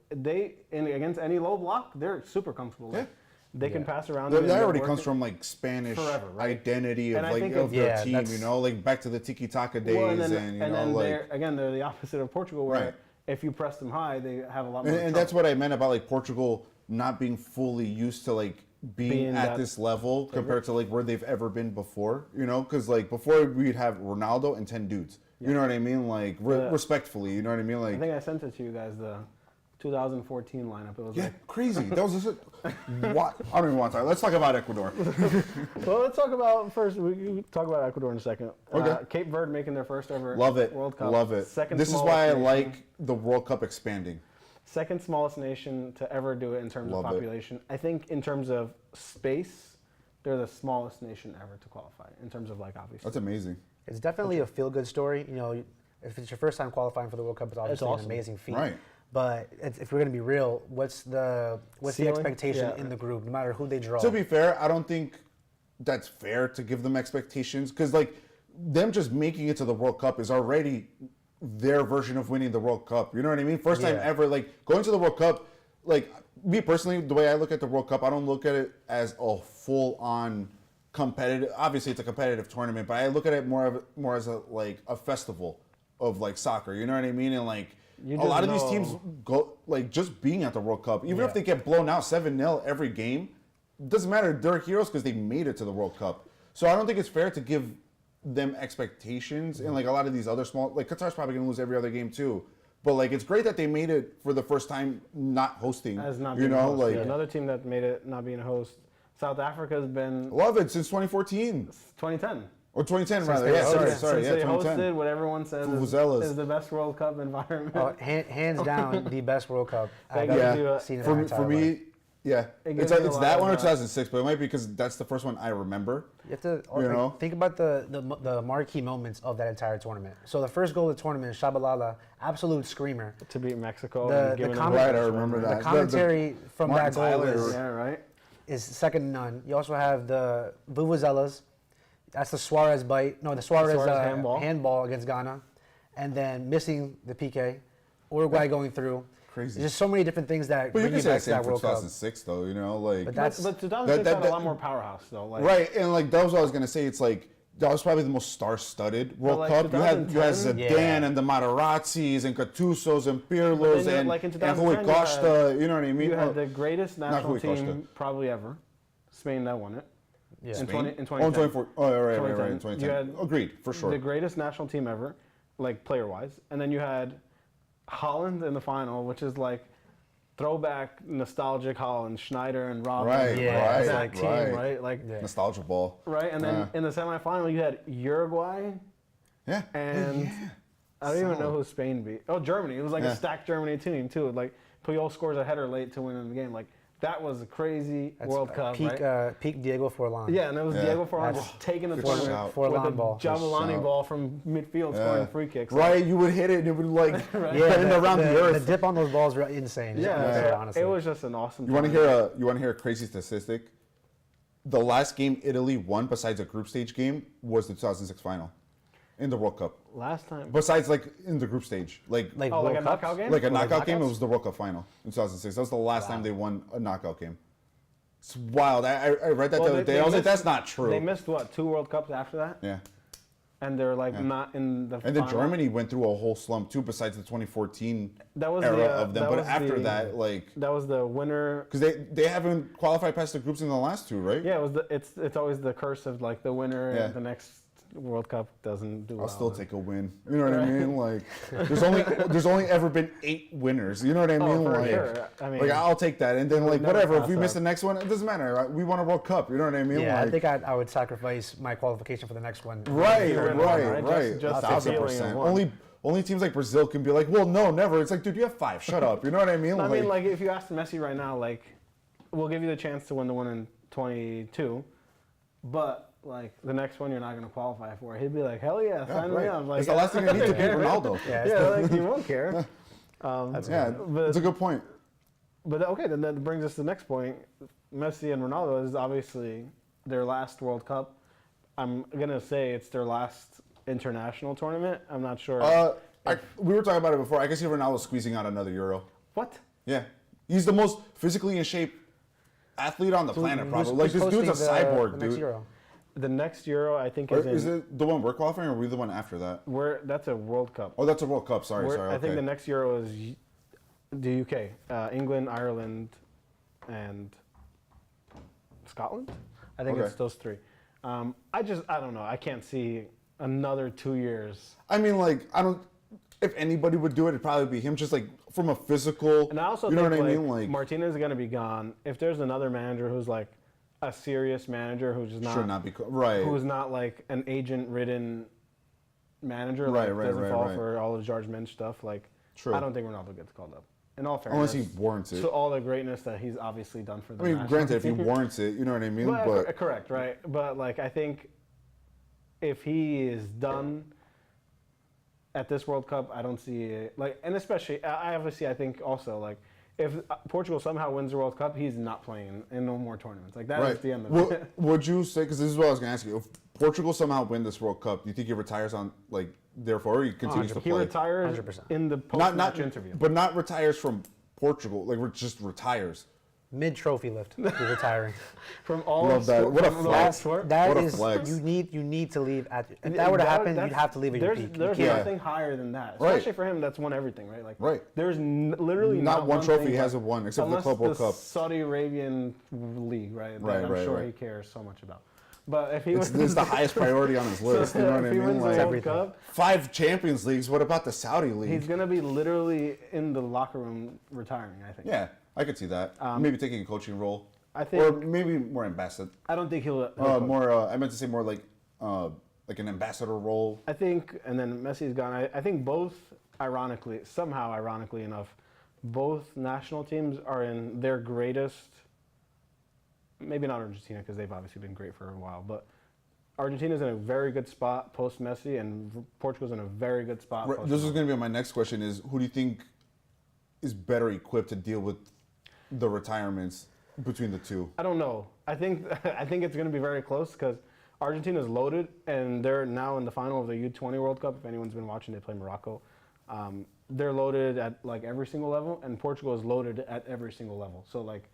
Against any low block, they're super comfortable. Like, they can pass around. you and That they'll already work comes it. from like Spanish Forever, right? identity of And I like think of it's- their Yeah, team. that's- You know, like back to the tiki taka days, Well, and you and know, then like. they're the opposite of Portugal, where Right. if you press them high, they have a lot more. And that's what I meant about like Portugal not being fully used to like being Being at that this level compared to like where they've ever been before. You know, because like before we'd have Ronaldo and 10 dudes. You know what I mean? Like respectfully, you know what I mean? I Like think I sent it to you guys, the 2014 lineup. It was yeah, like, crazy. That was just what I don't even want to talk. Let's talk about Ecuador. well, let's talk about first. We can talk about Ecuador in a second. Okay. Cape Verde making their first ever Love it. World Cup. Love it. Second This is smallest why I nation. like the World Cup expanding. Second smallest nation to ever do it in terms Love of it. population. I think in terms of space, they're the smallest nation ever to qualify in terms of like obviously. That's amazing. It's definitely a feel-good story. You know, if it's your first time qualifying for the World Cup, it's obviously awesome. an amazing feat. Right. But if we're going to be real, what's the Ceiling? expectation Yeah. in the group, no matter who they draw? To be fair, I don't think that's fair to give them expectations because, like, them just making it to the World Cup is already their version of winning the World Cup. You know what I mean? First time Yeah. ever, like, going to the World Cup, like, me personally, the way I look at the World Cup, I don't look at it as a full-on competitive. Obviously, it's a competitive tournament, but I look at it more as a festival of, like, soccer. You know what I mean? And, like, You a just lot of these know- teams go, like, just being at the World Cup, even if Yeah. they get blown out 7-0 every game, doesn't matter. They're heroes because they made it to the World Cup. So I don't think it's fair to give them expectations. And like a lot of these other small, like Qatar's probably going to lose every other game too. But like it's great that they made it for the first time not hosting. As not you being a know, host. like Yeah, another team that made it not being a host. South Africa has been love it since 2014 2010. or 2010 rather. they Yeah, hosted. sorry, Since yeah, they 2010. hosted what everyone says Vuvuzelas. is the best World Cup environment. Hands down, the best World Cup I've gives ever you a- seen in For, my me- entire for me, life. yeah, It it's gives you a it's lot that of, one or 2006, but it might be because that's the first one I remember. You have to You know? think about the marquee moments of that entire tournament. So the first goal of the tournament, Shabalala, absolute screamer. to beat Mexico The- and giving the them comment- Right, I remember The that. commentary from Martin that goal Tyler. Yeah, right. is second to none. You also have the Vuvuzelas. That's the Suarez bite. No, the Suarez, Suarez handball against Ghana. And then missing the PK. Uruguay going through. Crazy. There's just so many different things that But you bring can you say the back to same that for World Cup. 2006, though. You know, like But that's But 2006 had that- a lot more powerhouse though. Like, right, and like that was what I was gonna say. It's like that was probably the most star-studded World like, Cup. You had 2010? Zidane Yeah. and the Materazzis and Gattusos and Pirlos But then, and, like, in and 2010, Rui you Costa. You know what I mean? You Oh, had the greatest national Rui team Costa. probably ever. Spain that won it. Yeah. In Spain? 20 in Oh, in 2010. 24. Oh, right, 2010. in 2010. You had Agreed, for sure. The greatest national team ever, like player-wise, and then you had Holland in the final, which is like throwback, nostalgic Holland, Schneider and Robben. Right, Yeah, that right, team, right. right? Like, Yeah. Nostalgia ball. right, and then Yeah. in the semifinal you had Uruguay Yeah. and I don't even know who Spain beat. Oh, Germany. It was like Yeah. a stacked Germany team too. Like Puyol scores a header late to win in the game. Like that was a crazy That's World Cup, peak, right? peak Diego Forlan. Yeah, and it was Yeah. Diego Forlan That's- just taking the Good tournament shout. with Forlan a ball. Javelani shout. ball from midfield Yeah. scoring free kicks. Right, you would hit it and it would like Yeah, bend around the the earth. dip on those balls were insane. Yeah, honestly. it was just an awesome. You want to tournament. hear a crazy statistic? The last game Italy won besides a group stage game was the 2006 final in the World Cup. Last time? Besides like in the group stage, like Oh, like World a Cups? knockout game? like a Or knockout game, it knockouts? was the World Cup final in 2006. That was the last time they won a knockout game. It's wild. I read that Well, the other day. I was like, that's not true. They missed what 2 World Cups after that, Yeah. and they're like not in the. And then final. Germany went through a whole slump too, besides the 2014 That was era the, of them. that But was after the- that, like, that was the winner. because they haven't qualified past the groups in the last two, right? Yeah, it was it's always the curse of like the winner Yeah. the next World Cup doesn't do well. I'll still take a win. You know what I mean? Like, there's only ever been 8 winners. You know what I mean? for like, sure. I mean, like I'll take that. And then like never whatever. If pass we miss up. the next one, it doesn't matter. Right? We won a World Cup. You know what I mean? Yeah, like, I think I would sacrifice my qualification for the next one. Right, You win one, right. right? Just the feeling of 1,000%. one. Only teams like Brazil can be like, well, no, never. It's like, dude, you have 5. Shut up. You know what I mean? I mean, like if you ask Messi right now, like, we'll give you the chance to win the one in 22, but like the next one you're not going to qualify for. He'd be like, hell yeah, sign me right. up. Like, It's the last thing I need to beat Ronaldo. Yeah, like you won't care. Yeah, But- it's a good point. But okay, then that brings us to the next point. Messi and Ronaldo is obviously their last World Cup. I'm gonna say it's their last international tournament. I'm not sure. We were talking about it before. I can see Ronaldo squeezing out another Euro. What? Yeah, he's the most physically in shape athlete on the planet, probably. Like this dude's a cyborg, the next dude. Euro. The next Euro, I think, Or is is it the one we're qualifying, or are we the one after that? that's a World Cup. Oh, that's a World Cup. Sorry. I think Okay. the next Euro is the UK, England, Ireland, and Scotland. I think Okay. it's those 3. I don't know. I can't see another 2 years. I mean, like, I don't. If anybody would do it, it'd probably be him. Just like from a physical. And I also you know think what I like, mean? Like, Martinez is going to be gone. If there's another manager who's like a serious manager who's just should not be right. who's not like an agent-ridden manager, Right, like right, doesn't right, fall right. for all of George Men's stuff, like True. I don't think Ronaldo gets called up. In all fairness, Unless he warrants it. to all the greatness that he's obviously done for the I mean, national granted, if he team. warrants it, you know what I mean. But correct, right? But like I think if he is done at this World Cup, I don't see it. Like, and especially, I obviously I think also like if Portugal somehow wins the World Cup, he's not playing in no more tournaments. Like that is right. the end of it. Would you say? Because this is what I was going to ask you. If Portugal somehow win this World Cup, do you think he retires on like therefore, or he continues to He play? retires 100%. in the post-match interview. but not retires from Portugal. Like just retires. Mid-trophy lift, he's retiring. From all Love that. What a from the flex. last sport. That What a is flex. you need to leave at. If that were to happen, you'd that's- have to leave at your there's, peak. There's can't. nothing higher than that, Right. especially for him. That's won everything, right? Like, Right. There's literally Not one trophy thing he that- hasn't won, except for the unless Club World the Cup. Saudi Arabian league, right? That Right, I'm right, sure right. he cares so much about. But if he It's wins, the highest priority on his list. You know what I if he mean? wins the Like, World everything. Cup, 5 Champions Leagues. What about the Saudi league? he's gonna be literally in the locker room retiring. I think. Yeah, I could see that. Maybe taking a coaching role. I think. Or maybe more ambassador. I don't think he'll. I meant to say more like an ambassador role. I think, and then Messi's gone. I think both, somehow ironically enough, both national teams are in their greatest. Maybe not Argentina because they've obviously been great for a while, but Argentina's in a very good spot post Messi, and Portugal's in a very good spot. Right, Post this is going to be my next question: is who do you think is better equipped to deal with the retirements between the two? I don't know. I think it's going to be very close because Argentina's loaded, and they're now in the final of the U20 World Cup. If anyone's been watching, they play Morocco. They're loaded at like every single level, and Portugal is loaded at every single level. So like,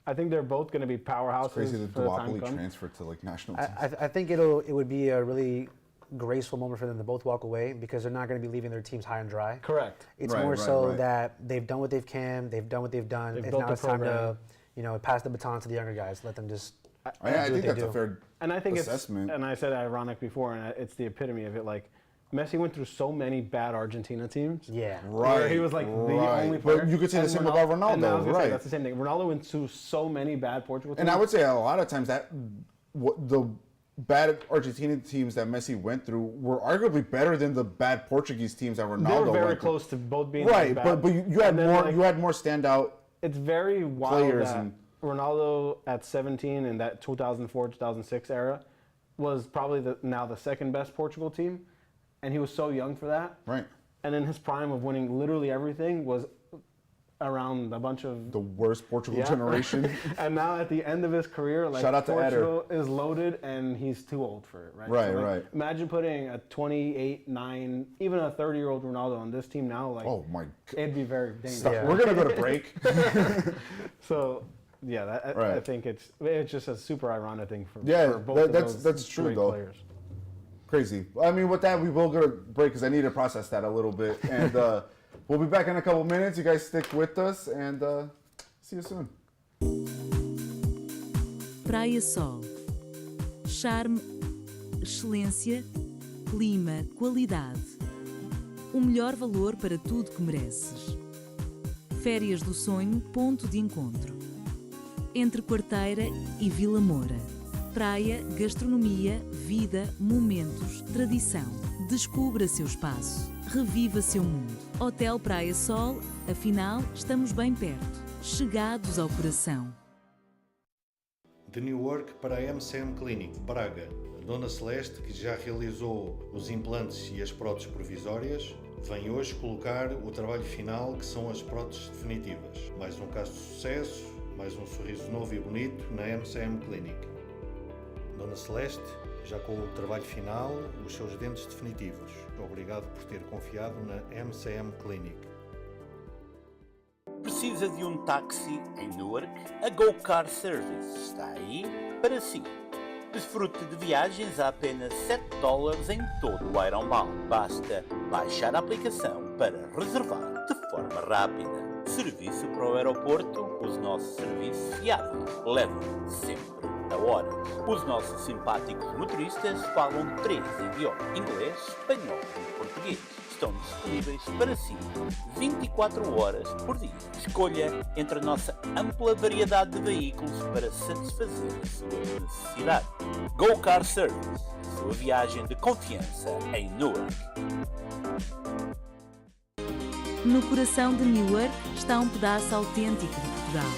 I think they're both going to be powerhouses. It's crazy that for the time duopoly come. transferred to like national teams. I think it would be a really graceful moment for them to both walk away because they're not going to be leaving their teams high and dry. Correct. It's Right, more right, so right. that they've done what they've done what they've done. They've It's built now the it's time program. to pass the baton to the younger guys. Let them just. I do what think they that's do. a fair And I think assessment. and I said ironic before, and it's the epitome of it. Like, Messi went through so many bad Argentina teams. Yeah. Where he was like the only player. But you could say the And same about and I was Ronaldo, gonna say, right? that's the same thing. Ronaldo went through so many bad Portugal teams. And I would say a lot of times that the bad Argentinian teams that Messi went through were arguably better than the bad Portuguese teams that Ronaldo they were very went through. close to both being Right, bad. but you had And then, more like, you had more standout. It's very wild players that and- Ronaldo at 17 in that 2004-2006 era was probably now the second best Portugal team, and he was so young for that. Right. And then his prime of winning literally everything was around a bunch of The worst Portugal Yeah. generation. and now at the end of his career, like Shout out to Eder. Portugal is loaded and he's too old for it, right? Right, like, right. Imagine putting a 28, 9, even a 30-year-old Ronaldo on this team now. Like, Oh my god. it'd be very dangerous. Stop. Yeah. We're gonna go to break. So, yeah, I Right. think it's just a super ironic thing for, Yeah, for both of that's those true, great though. players. Crazy. I mean, with that, we will go to break because I need to process that a little bit, and we'll be back in a couple minutes. You guys stick with us, and see you soon. Praia Sol. Charme, excelência clima, qualidade. O melhor valor para tudo que mereces. Férias do Sonho, ponto de encontro. Entre Quarteira e Vila Moura. Praia, gastronomia, vida, momentos, tradição. Descubra seu espaço. Reviva seu mundo. Hotel Praia Sol, afinal, estamos bem perto. Chegados ao coração. De Newark para a MCM Clinic, Braga. A Dona Celeste, que já realizou os implantes e as próteses provisórias, vem hoje colocar o trabalho final, que são as próteses definitivas. Mais um caso de sucesso, mais um sorriso novo e bonito na MCM Clinic. Dona Celeste, já com o trabalho final, os seus dentes definitivos. Obrigado por ter confiado na MCM Clinic. Precisa de um táxi em Newark? A Go Car Service está aí para si. Desfrute de viagens a apenas $7 em todo o Ironbound. Basta baixar a aplicação para reservar de forma rápida. Serviço para o aeroporto, os nossos serviços fiáveis levam sempre a hora. Os nossos simpáticos motoristas falam 3 idiomas: inglês, espanhol e português. Estão disponíveis para si 24 horas por dia. Escolha entre a nossa ampla variedade de veículos para satisfazer a sua necessidade. Go Car Service, sua viagem de confiança em Newark. No coração de Newark está um pedaço autêntico de Portugal.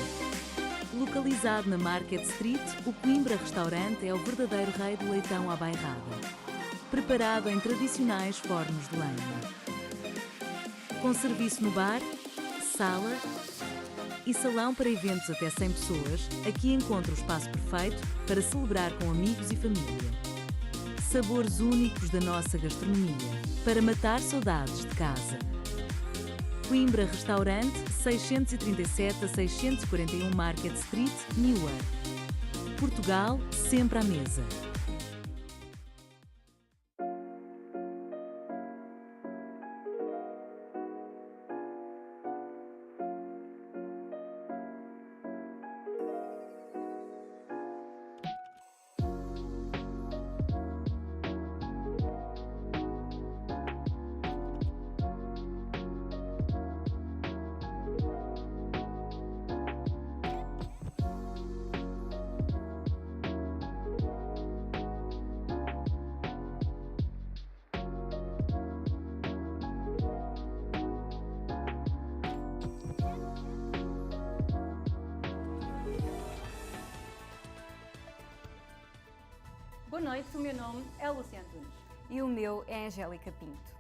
Localizado na Market Street, o Coimbra Restaurante é o verdadeiro rei do leitão à bairrada. Preparado em tradicionais fornos de lenha. Com serviço no bar, sala e salão para eventos até 100 pessoas, aqui encontra o espaço perfeito para celebrar com amigos e família. Sabores únicos da nossa gastronomia, para matar saudades de casa. Coimbra Restaurante, 637 a 641 Market Street, Newark. Portugal, sempre à mesa. Boa noite, o meu nome é Luciana Antunes. E o meu é Angélica Pinto.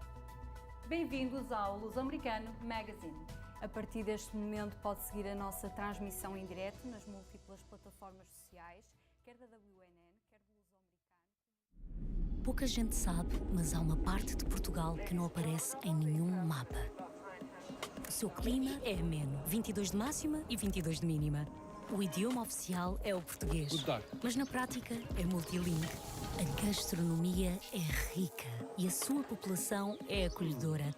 Bem-vindos ao Luso-Americano Magazine. A partir deste momento pode seguir a nossa transmissão em direto nas múltiplas plataformas sociais, quer da WNN, quer do Luso-Americano. Pouca gente sabe, mas há uma parte de Portugal que não aparece em nenhum mapa. O seu clima é ameno, 22 de máxima e 22 de mínima. O idioma oficial é o português, mas na prática é multilingue. A gastronomia é rica e a sua população é acolhedora.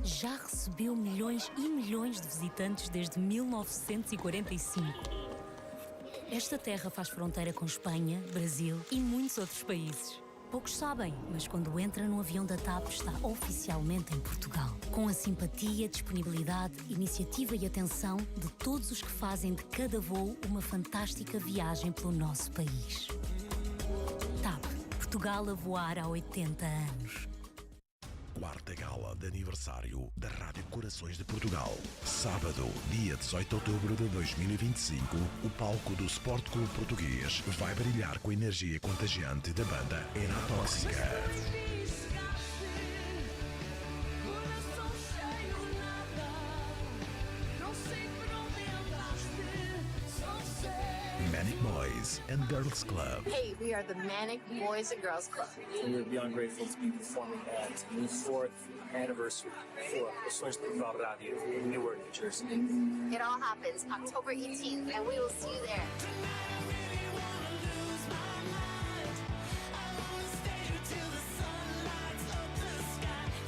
Já recebeu milhões e milhões de visitantes desde 1945. Esta terra faz fronteira com Espanha, Brasil e muitos outros países. Poucos sabem, mas quando entra no avião da TAP está oficialmente em Portugal. Com a simpatia, disponibilidade, iniciativa e atenção de todos os que fazem de cada voo uma fantástica viagem pelo nosso país. TAP, Portugal a voar há 80 anos. Quarta gala de aniversário da Rádio Corações de Portugal. Sábado, dia 18 de outubro de 2025, o palco do Sport Clube Português vai brilhar com a energia contagiante da banda Era Tóxica. Manic Boys and Girls Club. Hey, we are the Manic Boys and Girls Club. We are beyond grateful to be performing at the 4th anniversary for Corações de Portugal Radio in Newark, New Jersey. It all happens October 18th, and we will see you there.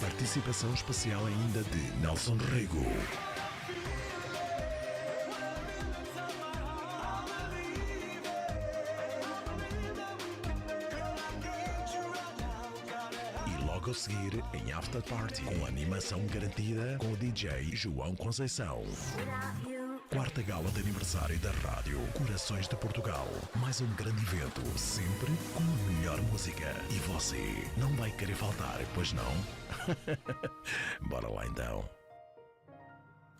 Participação especial ainda de Nelson Rego. logo a seguir em After Party, com animação garantida com o DJ João Conceição. Quarta gala de aniversário da rádio Corações de Portugal. Mais um grande evento, sempre com a melhor música. E você não vai querer faltar, pois não? Bora lá então.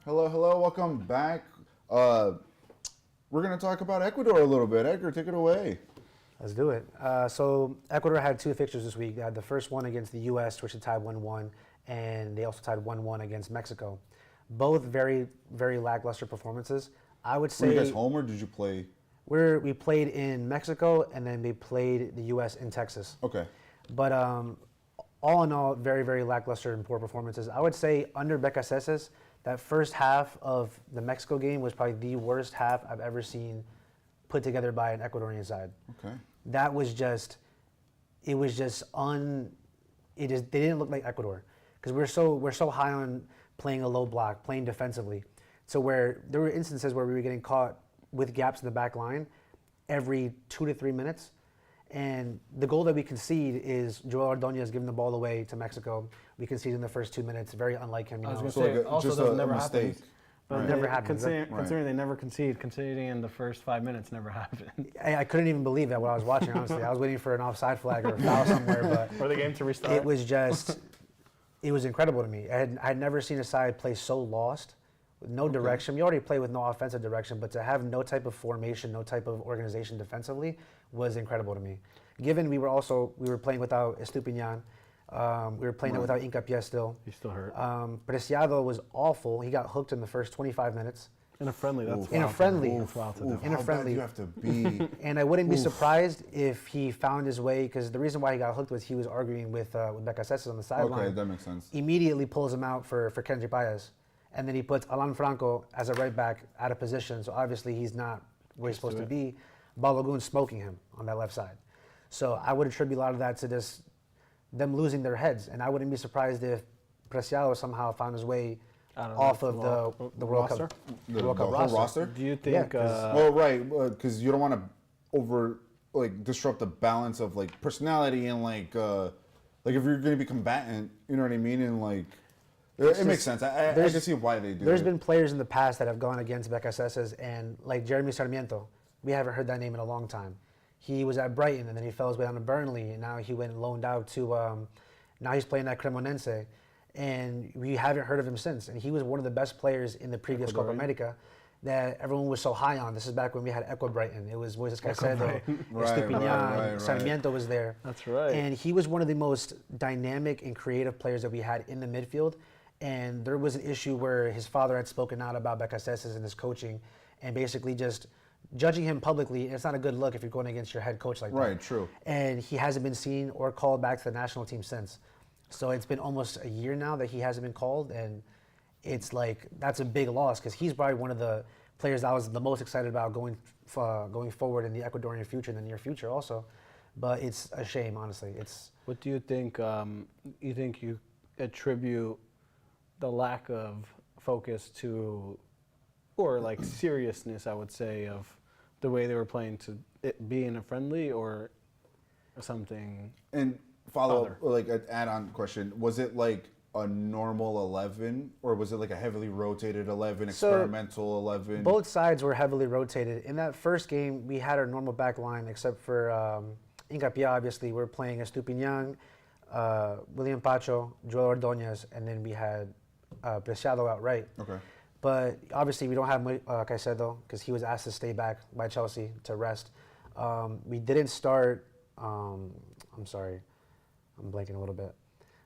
Hello, welcome back. We're going to talk about Ecuador a little bit. Edgar, take it away. Let's do it. So Ecuador had 2 fixtures this week. They had the first one against the U.S., which they tied 1-1, and they also tied 1-1 against Mexico. Both very, very lackluster performances. I would say. Were you guys home or did you play? We played in Mexico, and then we played the U.S. in Texas. Okay. But all in all, very, very lackluster and poor performances. I would say under Becasese, that first half of the Mexico game was probably the worst half I've ever seen put together by an Ecuadorian side. Okay. That was just, they didn't look like Ecuador, because we're so high on playing a low block, playing defensively. So where there were instances where we were getting caught with gaps in the back line every 2 to 3 minutes. And the goal that we concede is Joel Ordonez giving the ball away to Mexico. We concede in the first 2 minutes, very unlike him. I was going to So say, like also just those a never mistake. happens. But Right. Never happens. Considering they never conceding in the first 5 minutes never happened. I couldn't even believe that when I was watching, honestly. I was waiting for an offside flag or a foul somewhere, but For the game to restart. it was just, it was incredible to me. I had never seen a side play so lost, with no direction. We already play with no offensive direction, but to have no type of formation, no type of organization defensively was incredible to me. Given we were playing without Estupiñán, we were playing it without Hincapié still. He's still hurt. Preciado was awful. He got hooked in the first 25 minutes. In a friendly, that's In a wild. friendly. That's wild to do. In a How friendly. bad you have to be. And I wouldn't be surprised if he found his way, because the reason why he got hooked was he was arguing with Becasese on the sideline. Okay, that makes sense. Immediately pulls him out for Kendrick Paez. And then he puts Alan Franco as a right back out of position, so obviously he's not where he's supposed to be. Balogun smoking him on that left side. So I would attribute a lot of that to just them losing their heads. And I wouldn't be surprised if Preciado somehow found his way off of the World roster? Cup. The World Cup whole roster. roster? Do you think? Well, right, because you don't want to disrupt the balance of personality and if you're going to be combatant, you know what I mean, and it makes sense. I can see why they do. There's it. been players in the past that have gone against Becasese, and like Jeremy Sarmiento, we haven't heard that name in a long time. He was at Brighton, and then he fell his way down to Burnley, and now he went and loaned out to. Now he's playing at Cremonense, and we haven't heard of him since. And he was one of the best players in the previous Copa America that everyone was so high on. This is back when we had Ecuador Brighton. It was Moises Caicedo, Estupiñán, Sarmiento was there. That's right. And he was one of the most dynamic and creative players that we had in the midfield. And there was an issue where his father had spoken out about Becasese and his coaching, and basically just judging him publicly. It's not a good look if you're going against your head coach like that. Right, true. And he hasn't been seen or called back to the national team since. So it's been almost a year now that he hasn't been called, and it's that's a big loss, because he's probably one of the players I was the most excited about going forward in the Ecuadorian future, in the near future also. But it's a shame, honestly. What do you think? You think you attribute the lack of focus to, or seriousness, I would say, of the way they were playing, to it being a friendly or something? And follow up, an add-on question: was it a normal 11, or was it a heavily rotated 11, experimental 11? Both sides were heavily rotated. In that first game, we had our normal back line, except for Hincapié, obviously. We were playing Estupiñán, William Pacho, Joel Ordonez, and then we had Preciado out right. Okay. But obviously, we don't have Caicedo, because he was asked to stay back by Chelsea to rest. We didn't start, I'm sorry, I'm blanking a little bit.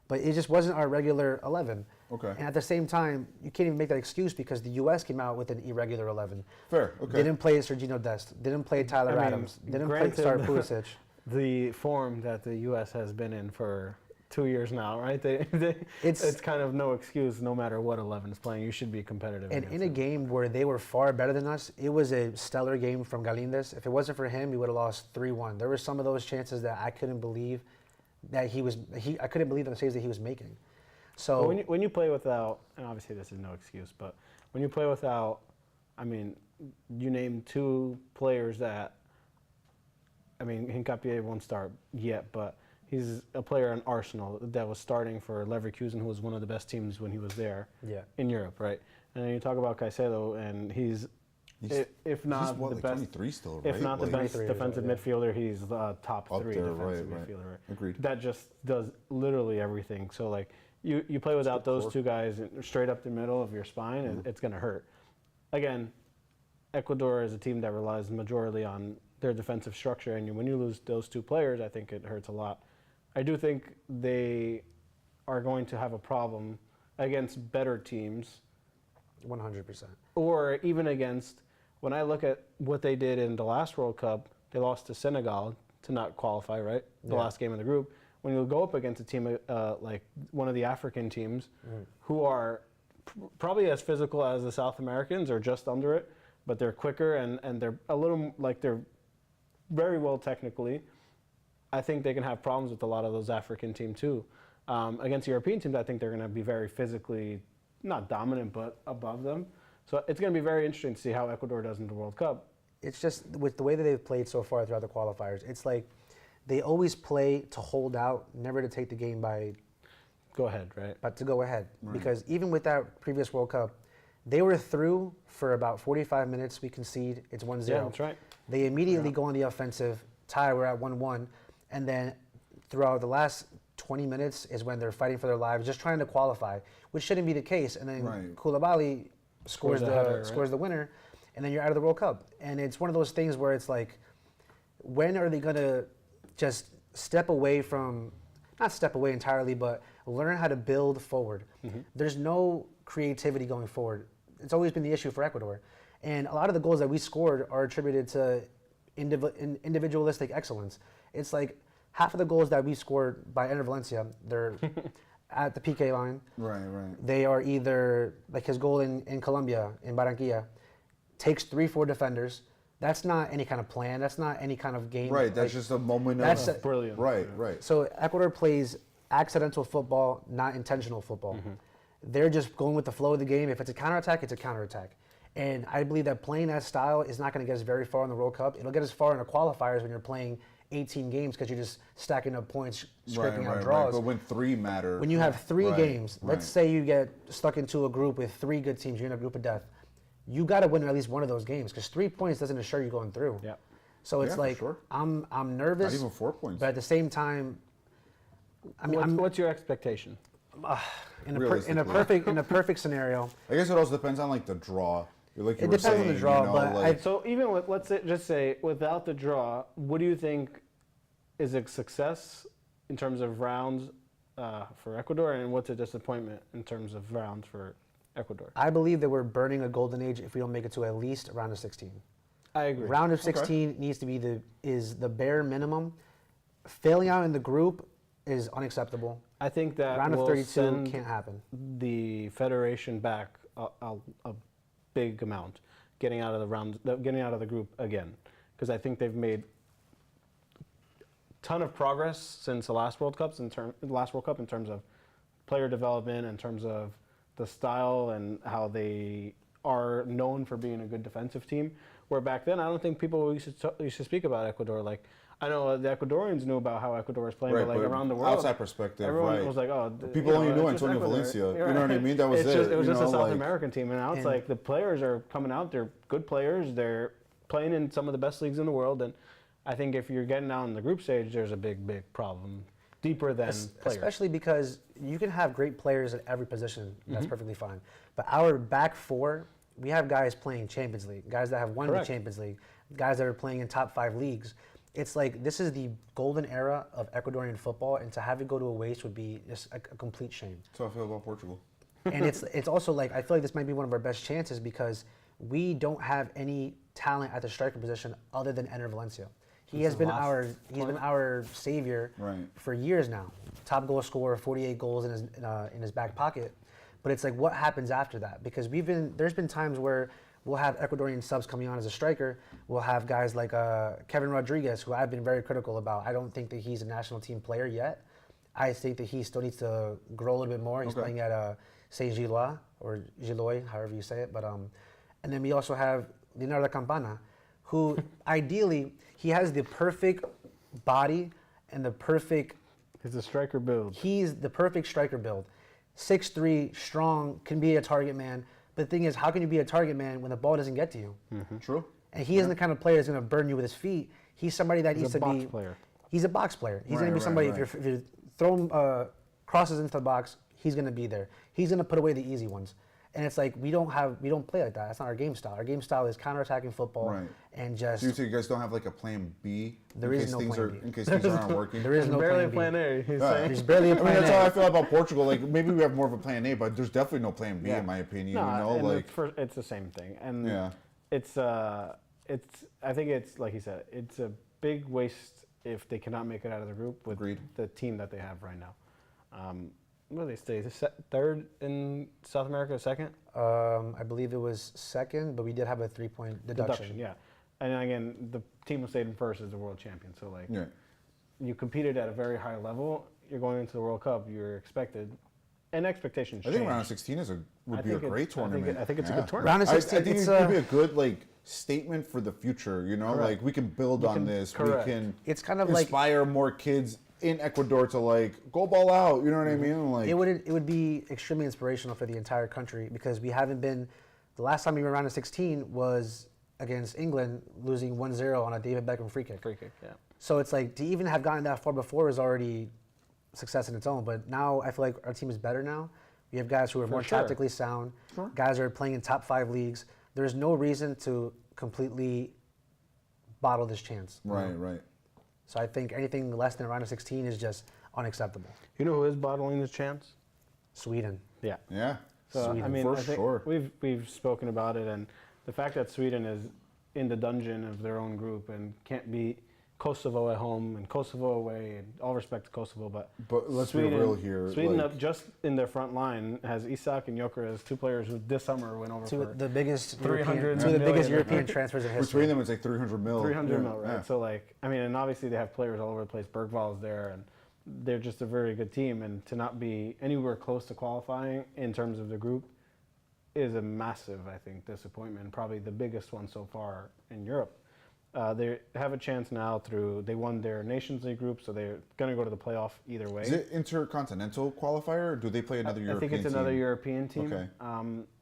But it just wasn't our regular 11. Okay. And at the same time, you can't even make that excuse, because the U.S. came out with an irregular 11. Fair, okay. Didn't play Sergino Dest. Didn't play Tyler Adams. Didn't start Pulisic. The form that the U.S. has been in for 2 years now, right? It's kind of no excuse, no matter what 11 is playing. You should be competitive. And in a game where they were far better than us, it was a stellar game from Galindez. If it wasn't for him, we would have lost 3-1. There were some of those chances that I couldn't believe that I couldn't believe the saves that he was making. So when you play without, and obviously this is no excuse, but when you play without, you name 2 players that, Hincapié won't start yet, but He's a player in Arsenal that was starting for Leverkusen, who was one of the best teams when he was there in Europe, right? And then you talk about Caicedo, and he's if not he's what, the like best, 23 still, right? if not the best defensive midfielder, he's top Up 3 there, defensive right. midfielder. Right? Agreed. That just does literally everything. So like you play without those two guys straight up the middle of your spine, and it's going to hurt. Again, Ecuador is a team that relies majorly on their defensive structure, and when you lose those two players, I think it hurts a lot. I do think they are going to have a problem against better teams. 100%. Or even against, when I look at what they did in the last World Cup, they lost to Senegal to not qualify, right? The last game of the group. When you go up against a team like one of the African teams who are probably as physical as the South Americans or just under it, but they're quicker and they're a little, like they're very well technically, I think they can have problems with a lot of those African teams too. Against European teams, I think they're going to be very physically, not dominant, but above them. So it's going to be very interesting to see how Ecuador does in the World Cup. It's just, with the way that they've played so far throughout the qualifiers, it's like they always play to hold out, never to take the game by... Go ahead, right? But to go ahead. Right. Because even with that previous World Cup, they were through for about 45 minutes. We concede. It's 1-0. Yeah, that's right. They immediately go on the offensive. Tie, we're at 1-1. And then throughout the last 20 minutes is when they're fighting for their lives, just trying to qualify, which shouldn't be the case. And then Koulibaly scores the winner, and then you're out of the World Cup. And it's one of those things where it's like, when are they going to just step away from, not step away entirely, but learn how to build forward? There's no creativity going forward. It's always been the issue for Ecuador. And a lot of the goals that we scored are attributed to individualistic excellence. It's like half of the goals that we scored by Ener Valencia, they're at the PK line. Right. They are either, like his goal in Colombia, in Barranquilla, takes 3-4 defenders. That's not any kind of plan. That's not any kind of game. Right, that's just a moment of... Brilliant. Right. So Ecuador plays accidental football, not intentional football. They're just going with the flow of the game. If it's a counterattack, it's a counterattack. And I believe that playing that style is not going to get us very far in the World Cup. It'll get us far in the qualifiers when you're playing 18 games because you're just stacking up points, scraping out draws. But when 3 matter. When you have 3 games, let's say you get stuck into a group with 3 good teams, you're in a group of death. You got to win at least one of those games because 3 points doesn't assure you going through. Yeah. So it's like, sure. I'm nervous. Not even 4 points. But at the same time, I mean, what's your expectation? In a perfect scenario. I guess it also depends on like the draw. Like it depends on the draw, but so even with, let's just say without the draw, what do you think is a success in terms of rounds for Ecuador, and what's a disappointment in terms of rounds for Ecuador? I believe that we're burning a golden age if we don't make it to at least round of 16. I agree. Round of 16 needs to be the bare minimum. Failing out in the group is unacceptable. I think that round of 32 can't happen. The federation back a big amount, getting out of the group again, because I think they've made ton of progress since the last World Cup in terms of player development, in terms of the style and how they are known for being a good defensive team. Where back then, I don't think people used to speak about Ecuador. Like, I know the Ecuadorians knew about how Ecuador was playing, but like around the world, outside perspective, everyone was like, "Oh, people only knew Antonio Valencia." You know what I mean? That was it. It was just a South American team, and now it's like the players are coming out. They're good players. They're playing in some of the best leagues in the world, and I think if you're getting out in the group stage, there's a big problem, deeper than players. Especially because you can have great players at every position. That's perfectly fine. But our back 4, we have guys playing Champions League, guys that have won the Champions League, guys that are playing in top 5 leagues. It's like this is the golden era of Ecuadorian football, and to have it go to a waste would be just a complete shame. That's how I feel about Portugal. And it's also like, I feel like this might be one of our best chances because we don't have any talent at the striker position other than Ener Valencia. He has been our savior for years now. Top goal scorer, 48 goals in his back pocket. But it's like, what happens after that? Because there's been times where we'll have Ecuadorian subs coming on as a striker. We'll have guys like Kevin Rodriguez, who I've been very critical about. I don't think that he's a national team player yet. I think that he still needs to grow a little bit more. He's playing at Saint-Gilloise, or Gilloy, however you say it. But and then we also have Leonardo Campana, who ideally, he has the perfect body and the perfect He's a striker build. He's the perfect striker build. 6'3", strong, can be a target man. But the thing is, how can you be a target man when the ball doesn't get to you? True. And he isn't the kind of player that's going to burn you with his feet. He's somebody that needs to be. He's a box player. He's a box player. He's going to Right, be somebody. right, If you throw him crosses into the box, he's going to be there. He's going to put away the easy ones. And it's like we don't play like that. That's not our game style. Our game style is counterattacking football Right. and just. So you guys don't have like a plan B? There in is case no things plan are, B. in case things aren't working? There is no barely plan B. a plan A. He's Right. saying. There's barely a I mean, plan that's how I A. feel about Portugal. Like maybe we have more of a plan A, but there's definitely no plan B Yeah. in my opinion. No, you know, and like it's the same thing, and Yeah. it's I think it's like you said, it's a big waste if they cannot make it out of the group with Agreed. the team that they have right now. What do they stay? Third in South America, second? I believe it was second, but we did have a 3-point deduction. Yeah, and again, the team who stayed in first is the world champion. So like, yeah. you competed at a very high level. You're going into the World Cup. You're expected, and expectations I think change. round of 16 would be a great tournament. I think it's a Yeah. good tournament. Round of 16, I think it's it would be a good like statement for the future. You know, Correct. like we can build on this. correct. We can. It's kind of like inspire more kids in Ecuador to like go ball out. You know what I mean? Like it would be extremely inspirational for the entire country because we haven't been. The last time we were round of 16 was against England, losing 1-0 on a David Beckham free kick. Free kick, yeah. So it's like to even have gotten that far before is already success in its own. But now I feel like our team is better now. We have guys who are more sure. tactically sound. Guys are playing in top 5 leagues. There's no reason to completely bottle this chance. right. So I think anything less than a round of 16 is just unacceptable. You know who is bottling this chance? Sweden. Yeah. Yeah. So Sweden, I mean, for I think sure. we've spoken about it, and the fact that Sweden is in the dungeon of their own group and can't beat Kosovo at home and Kosovo away, and all respect to Kosovo, but let's be real here. Sweden like, up just in their front line has Isak and Gyökeres, 2 players who this summer went over Two for of the biggest 300 two of the biggest million. European transfers in history. between them, it's like 300 mil. 300 Yeah, mil, right? yeah. So like, I mean, and obviously they have players all over the place. Bergvall's there, and they're just a very good team. And to not be anywhere close to qualifying in terms of the group is a massive, I think, disappointment. Probably the biggest one so far in Europe. They have a chance now they won their Nations League group, so they're going to go to the playoff either way. Is it intercontinental qualifier, or do they play another European I think it's team? another European team. Okay.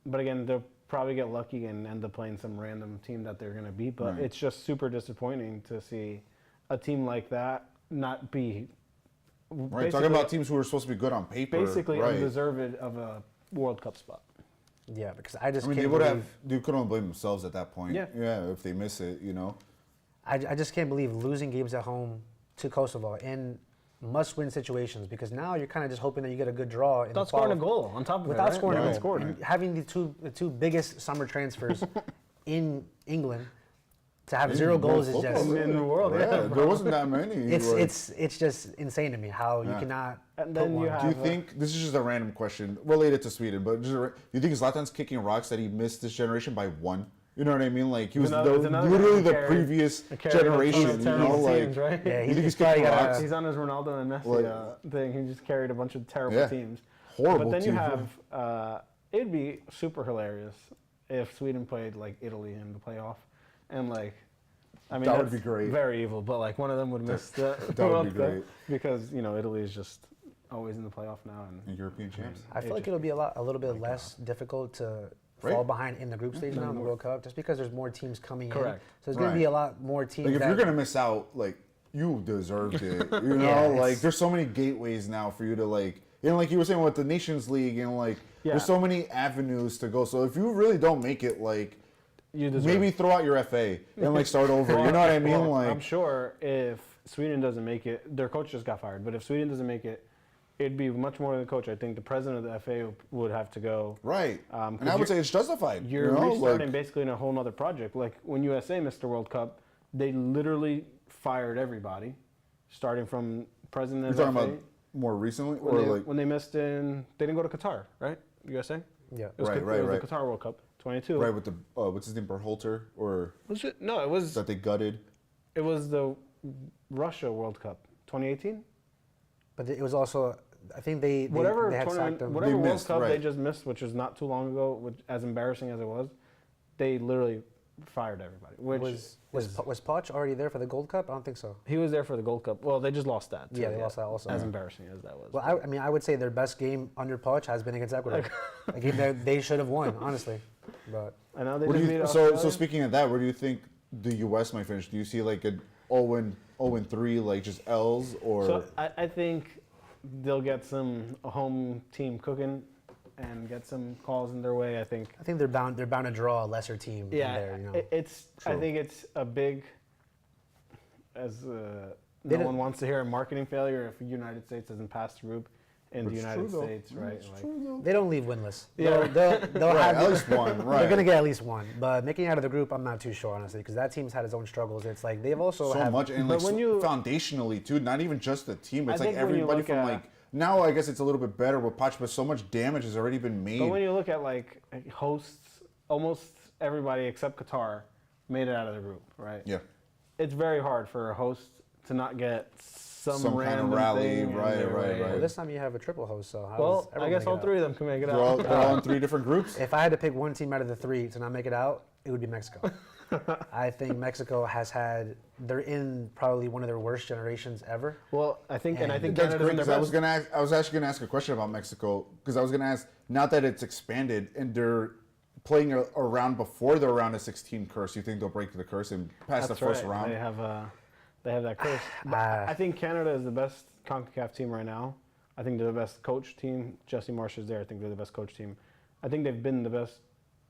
But again, they'll probably get lucky and end up playing some random team that they're going to beat. But Right. it's just super disappointing to see a team like that not be. Right, talking about teams who are supposed to be good on paper. Basically right. undeserved of a World Cup spot. Yeah, because I just I mean, can't they would believe. have. They could only blame themselves at that point. Yeah. Yeah, if they miss it, you know. I just can't believe losing games at home to Kosovo in must-win situations because now you're kind of just hoping that you get a good draw. Without scoring a goal on top of without it, right? scoring Yeah, a goal. right. And having the two biggest summer transfers in England to have 0 goals is just in the world. Yeah, there wasn't that many. it's just insane to me how you Yeah. cannot. And put then you one. have. Do you think this is just a random question related to Sweden? But just do you think Zlatan's kicking rocks that he missed this generation by 1? You know what I mean? Like he was It's another literally guy the who previous carried a ton of generation. You know, terrible like teams, right? Yeah, you think he's probably kicking got rocks? He's on his Ronaldo and Messi Like- thing. He just carried a bunch of terrible Yeah. teams. Horrible But then you team. have, it'd be super hilarious if Sweden played like Italy in the playoff. And like, I mean, That would that's be great. Very evil, but like one of them would miss the that would be World Cup great. because, you know, Italy is just always in the playoff now. And European champs. I feel like it'll be a little bit less difficult to Right. fall behind in the group stage now in the World Cup, just because there's more teams coming Correct. in. So there's going Right. to be a lot more teams. Like if that, you're gonna miss out, like you deserved it. You know, Yeah, like it's- there's so many gateways now for you to like, like you were saying with the Nations League, and like Yeah. there's so many avenues to go. So if you really don't make it, like you deserve maybe throw out your FA and like start over. You know what I mean? Well, Like I'm sure if Sweden doesn't make it, their coach just got fired. But if Sweden doesn't make it, it'd be much more than the coach. I think the president of the FA would have to go. right. 'cause And I would say it's justified. You're you know? restarting like, basically in a whole nother project. Like when USA missed the World Cup, they literally fired everybody, starting from president you're of the talking FA. about more recently, when or they, like when they missed they didn't go to Qatar, right? USA? Yeah. It was Right, It right, was right. the Qatar World Cup, 22. right with the what's his name, Berhalter, or Was it? No, it was that they gutted. the Russia World Cup, 2018. But it was also, I think they Whatever they had tournament, sacked them. whatever They World missed, Cup they right. just missed, which was not too long ago, which, as embarrassing as it was, they literally fired everybody. Which Was Poch already there for the Gold Cup? I don't think so. he was there for the Gold Cup. Well, they just lost that. Yeah, they lost that also. As embarrassing as that was. Well, I mean, I would say their best game under Poch has been against Ecuador. A game that they should have won, honestly. But I know they What do just you, beat so Australia. speaking of that, where do you think the U.S. might finish? Do you see like an 0-3, like just L's, or So I think they'll get some home team cooking and get some calls in their way. I think. I think they're bound to draw a lesser team. Yeah, in there, you know. it's. I True. think it's a big. As no don't- one wants to hear a marketing failure if the United States doesn't pass the group in the It's United true, though. States, right? It's Like, true, though. They don't leave winless. Yeah. They'll Right, have at least one, right. They're gonna get at least one, but making it out of the group, I'm not too sure honestly, because that team's had its own struggles. It's like they've also so have, much, and But like when you- foundationally too. Not even just the team. It's I like think when you everybody look from at- like now. I guess it's a little bit better with Poch, but so much damage has already been made. But when you look at like hosts, almost everybody except Qatar made it out of the group, right? Yeah. It's very hard for a host to not get some Some kind of random rally, thing in right, their right, way. right. well, this time you have a triple host, so Well, I guess all three of them can make it They're all, out. they're all in 3 different groups. If I had to pick one team out of the 3 to not make it out, it would be Mexico. I think Mexico they're in probably one of their worst generations ever. Well, I think, and I think That's Canada's great in their 'cause best. I was actually gonna ask a question about Mexico because I was gonna ask now that it's expanded and they're playing a round before the round of 16 curse. You think they'll break the curse and pass That's the first right. round? They have that curse. But I think Canada is the best CONCACAF team right now. I think they're the best coach team. Jesse Marsh is there. I think they're the best coach team. I think they've been the best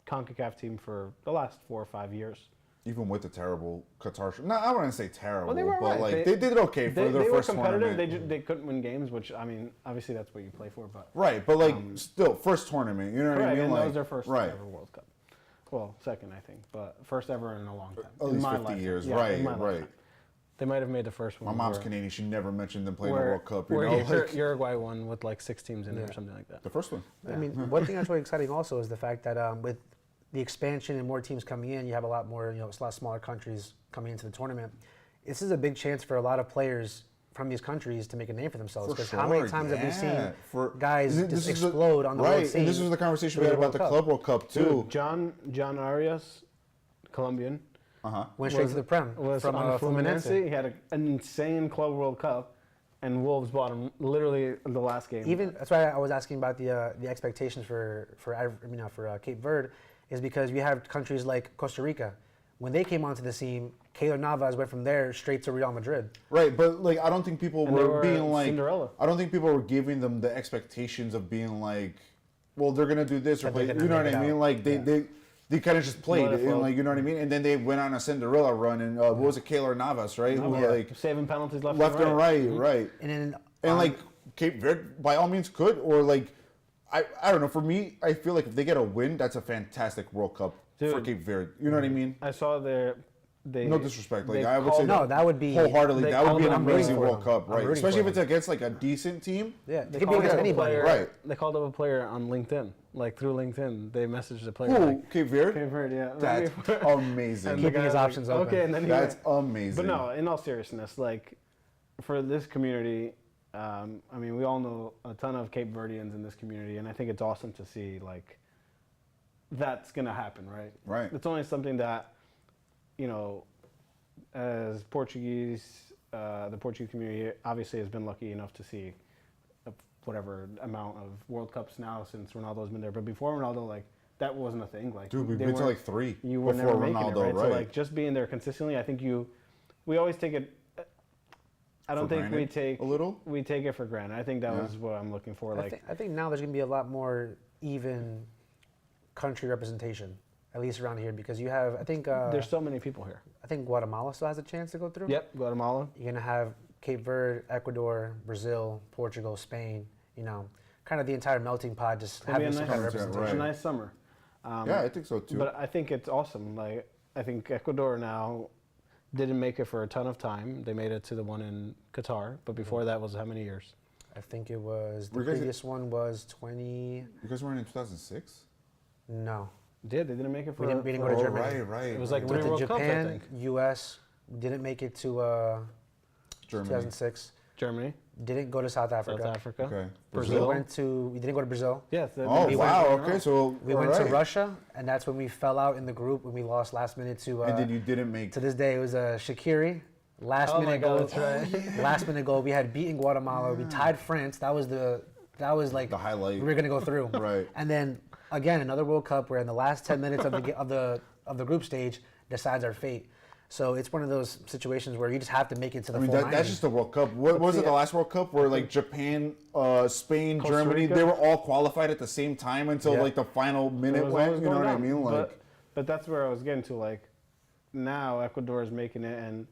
CONCACAF team for the last 4 or 5 years. Even with the terrible Qatar. No, I wouldn't say terrible, Well, they were but right. like they did okay for their they were first competitive. tournament. They couldn't win games, which I mean, obviously that's what you play for. But Right, but like still first tournament. You know what I correct, mean? and Like that was their first right. ever World Cup. Well, second I think, but first ever in a long time. At In least my 50 lifetime. years. Yeah, Right, in my right. lifetime. They might have made the first one. My mom's where- Canadian. She never mentioned them playing the where, World Cup. You where know, like, Uruguay won with like 6 teams in it or something like that. the first one. I mean, one thing that's really exciting also is the fact that with the expansion and more teams coming in, you have a lot more, a lot smaller countries coming into the tournament. This is a big chance for a lot of players from these countries to make a name for themselves. For Because sure, how many times have we yeah. seen guys This just is the- explode on the right, world scene? and this was the conversation we through had about the World Club World Cup too. Dude, John Arias, Colombian, Went straight to the Prem was from on Fluminense. He had an insane Club World Cup, and Wolves bought him literally the last game. Even that's why I was asking about the expectations for Cape Verde, is because you have countries like Costa Rica. When they came onto the scene, Keylor Navas went from there straight to Real Madrid. Right, but like I don't think people And they were were being like Cinderella. I don't think people were giving them the expectations of being like, well, they're gonna do this or That they're play. gonna You know what make I it mean? out. Like they kind of just played Let it it, and flow. like you know what I mean. And then they went on a Cinderella run, and what was it, Keylor Navas, right? Who like saving penalties left and right, Mhm. right. And then And like Cape Verde, by all means, could or like I don't know. For me, I feel like if they get a win, that's a fantastic World Cup for Dude. Cape Verde. You know what I mean? I saw they. No disrespect. Like they I would called- say No, that would be wholeheartedly. they That would be an called them amazing for World them. Cup, I'm right? rooting Especially if for it's against like a decent team. yeah, They it could be called against up a anybody. player. Right. They called up a player on LinkedIn, like through LinkedIn. They messaged the player. Who? Like, Cape Verde? Cape Verde, yeah. That's amazing. And the Keeping guy his was like, options open. Okay, and then he That's went. amazing. But no, in all seriousness, like for this community, I mean, we all know a ton of Cape Verdeans in this community, and I think it's awesome to see like that's gonna happen, right? Right. It's only something that, you know, as Portuguese, the Portuguese community obviously has been lucky enough to see whatever amount of World Cups now since Ronaldo's been there. But before Ronaldo, like that wasn't a thing. Like Dude, we've they been to weren't- like 3 You were before never making Ronaldo, it, right? right? So like just being there consistently, I think we always take it. I don't For think we granted take a little? We take it for granted. I think that Yeah. was what I'm looking for. Like I think now there's going to be a lot more even country representation, at least around here, because you have, I think there's so many people here. I think Guatemala still has a chance to go through. Yep, Guatemala. You're going to have Cape Verde, Ecuador, Brazil, Portugal, Spain, kind of the entire melting pot, just It'll be having a some nice, kind of Right. representation. a nice summer. Yeah, I think so too. But I think it's awesome. Like I think Ecuador now didn't make it for a ton of time. They made it to the one in Qatar, but before that was how many years? I think it was, the Were you guys- previous one was 20, You guys weren't in 2006? no. They didn't make it for. We didn't go to Oh, Germany. right. It was like right. three Went to World Cups, I Japan, think. US, didn't make it to Germany. 2006. Germany. Didn't go to South Africa. South Africa. Okay. We didn't go to Brazil. Yes. Oh, wow. Okay, so We went to Russia, and that's when we fell out in the group when we lost last minute to. And then you didn't make. To this day, it was Shaqiri. Last minute goal. That's right. Last minute goal. We had beaten Guatemala. We tied France. That was like the highlight. We were gonna go through. Right. And then again, another World Cup where in the last 10 minutes of the group stage decides our fate. So it's one of those situations where you just have to make it to the full 90. That's just the World Cup. What was it, the last World Cup where like Japan, Spain, Costa Germany, Rica? they were all qualified at the same time until like the final minute went. You know what I mean? Like, but that's where I was getting to. Like now Ecuador is making it, and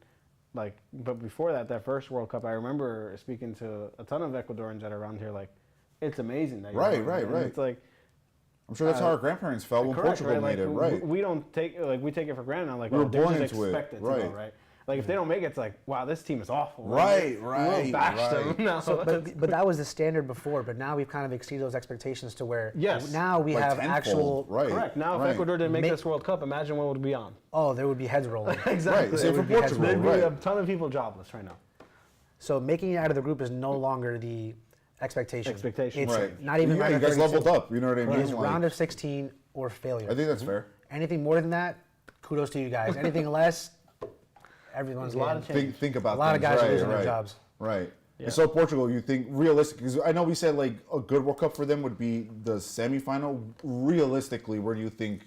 like, but before that first World Cup, I remember speaking to a ton of Ecuadorians that are around here. Like, it's amazing that you're right. It's like. I'm sure that's how our grandparents felt when Portugal made it, right? We don't take we take it for granted now. Like, we were they're born just into expected it, to go, right? Like, if they don't make it, it's like, wow, this team is awful. Right. We'll bash them. No, so, but that was the standard before. But now we've kind of exceeded those expectations to where now we like have tenfold. actual. Correct. Now, if Ecuador didn't make this World Cup, imagine what would be on. Oh, there would be heads rolling. Exactly. Right. Same for Portugal. There'd be a ton of people jobless right now. So making it out of the group is no longer the expectation. It's right. not even. Yeah, you guys leveled up. You know what I mean? It's round of 16 or failure. I think that's fair. Anything more than that, kudos to you guys. Anything less, everyone's getting. Think about a lot of guys are losing right. their jobs. Right. Yeah. And so Portugal, you think realistic? Because I know we said like a good World Cup for them would be the semifinal. Realistically, where do you think?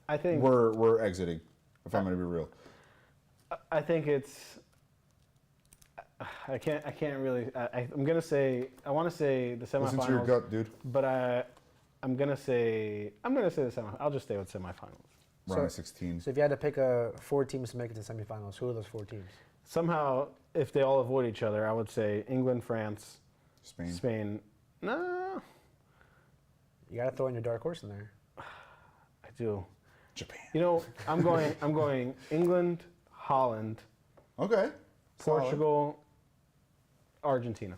I think we're exiting. If I'm going to be real. I think it's. I can't really. I'm gonna say. I want to say the semifinals. Listen to your gut, dude. But I'm gonna say the semifinals. I'll just stay with semifinals. Round of 16. So if you had to pick 4 teams to make it to semifinals, who are those 4 teams? Somehow, if they all avoid each other, I would say England, France, Spain. No. You gotta throw in your dark horse in there. I do. Japan. You know, I'm going England, Holland. Okay. Portugal, Argentina.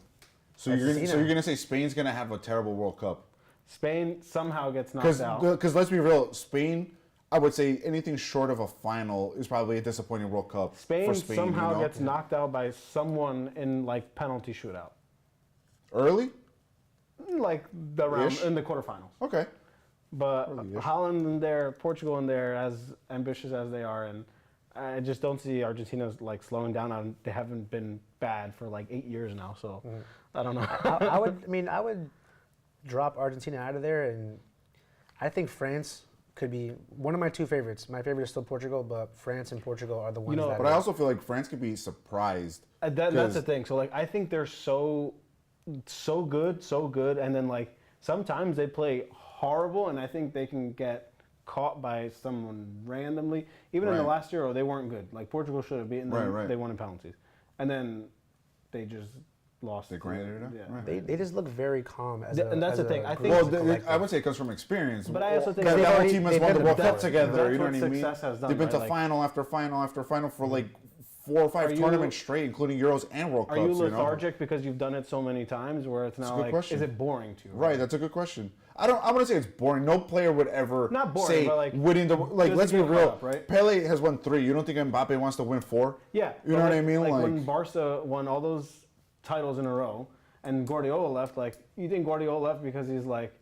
So you're gonna say Spain's gonna have a terrible World Cup? Spain somehow gets knocked out. Because let's be real, Spain, I would say anything short of a final is probably a disappointing World Cup for Spain. Somehow gets knocked out by someone in like penalty shootout. Early? Like the round in the quarterfinals. Okay. But Holland in there, Portugal in there, as ambitious as they are, and I just don't see Argentina like slowing down. They haven't been bad for like 8 years now, so I don't know. I would drop Argentina out of there, and I think France could be one of my 2 favorites. My favorite is still Portugal, but France and Portugal are the ones that. But I also feel like France could be surprised. That's the thing. So like I think they're so good, and then like sometimes they play horrible, and I think they can get caught by someone randomly. Even in the last Euro, they weren't good. Like Portugal should have beaten them. They won in penalties, and then they just lost. They granted it up. Yeah. They just look very calm. And that's the thing. I think. Well, I would say it comes from experience. But I also think that whole team has won the World Cup together. You know what I mean? Success has done, They've been to like, final after final after final for like 4 or 5 tournaments straight, including Euros and World Cups. Are you lethargic because you've done it so many times, where it's now like, question. is it boring to you? Right, that's a good question. I'm gonna say it's boring. No player would ever Not boring, say but like winning the let's be real. Up, right? Pele has won 3. You don't think Mbappe wants to win 4? Yeah, you know what I mean. Like when Barca won all those titles in a row, and Guardiola left. Like, you think Guardiola left because he's like,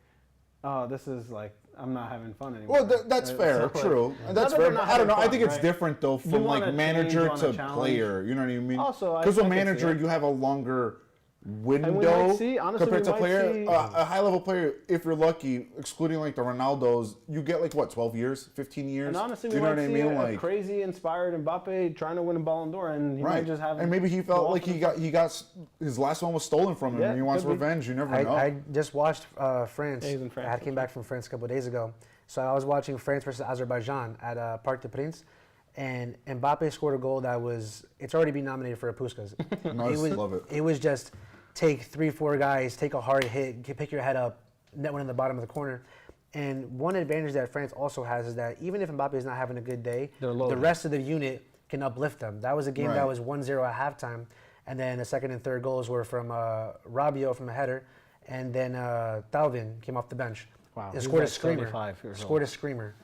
oh, this is like, I'm not having fun anymore. Well, that's fair, so, true. Like, that's fair. I don't know. I think it's right? different though from like manager to player. You know what I mean? Also, because with manager, you have a longer window compared to player. A high level player, if you're lucky, excluding like the Ronaldos, you get like what, 12 years, 15 years. And honestly, you know what I mean? A crazy inspired Mbappe trying to win a Ballon d'Or, and he might just have. And maybe he felt like he got his last one was stolen from him, and he wants revenge. You never know. I just watched France. I came back from France a couple of days ago, so I was watching France versus Azerbaijan at Parc des Princes. And Mbappe scored a goal that it's already been nominated for a Puskas. Love it. It was just take 3-4 guys, take a hard hit, pick your head up, net one in the bottom of the corner. And one advantage that France also has is that even if Mbappe is not having a good day, the rest of the unit can uplift them. That was a game that was 1-0 at halftime. And then the second and third goals were from Rabiot from a header. And then Thauvin came off the bench. Wow. Scored a screamer.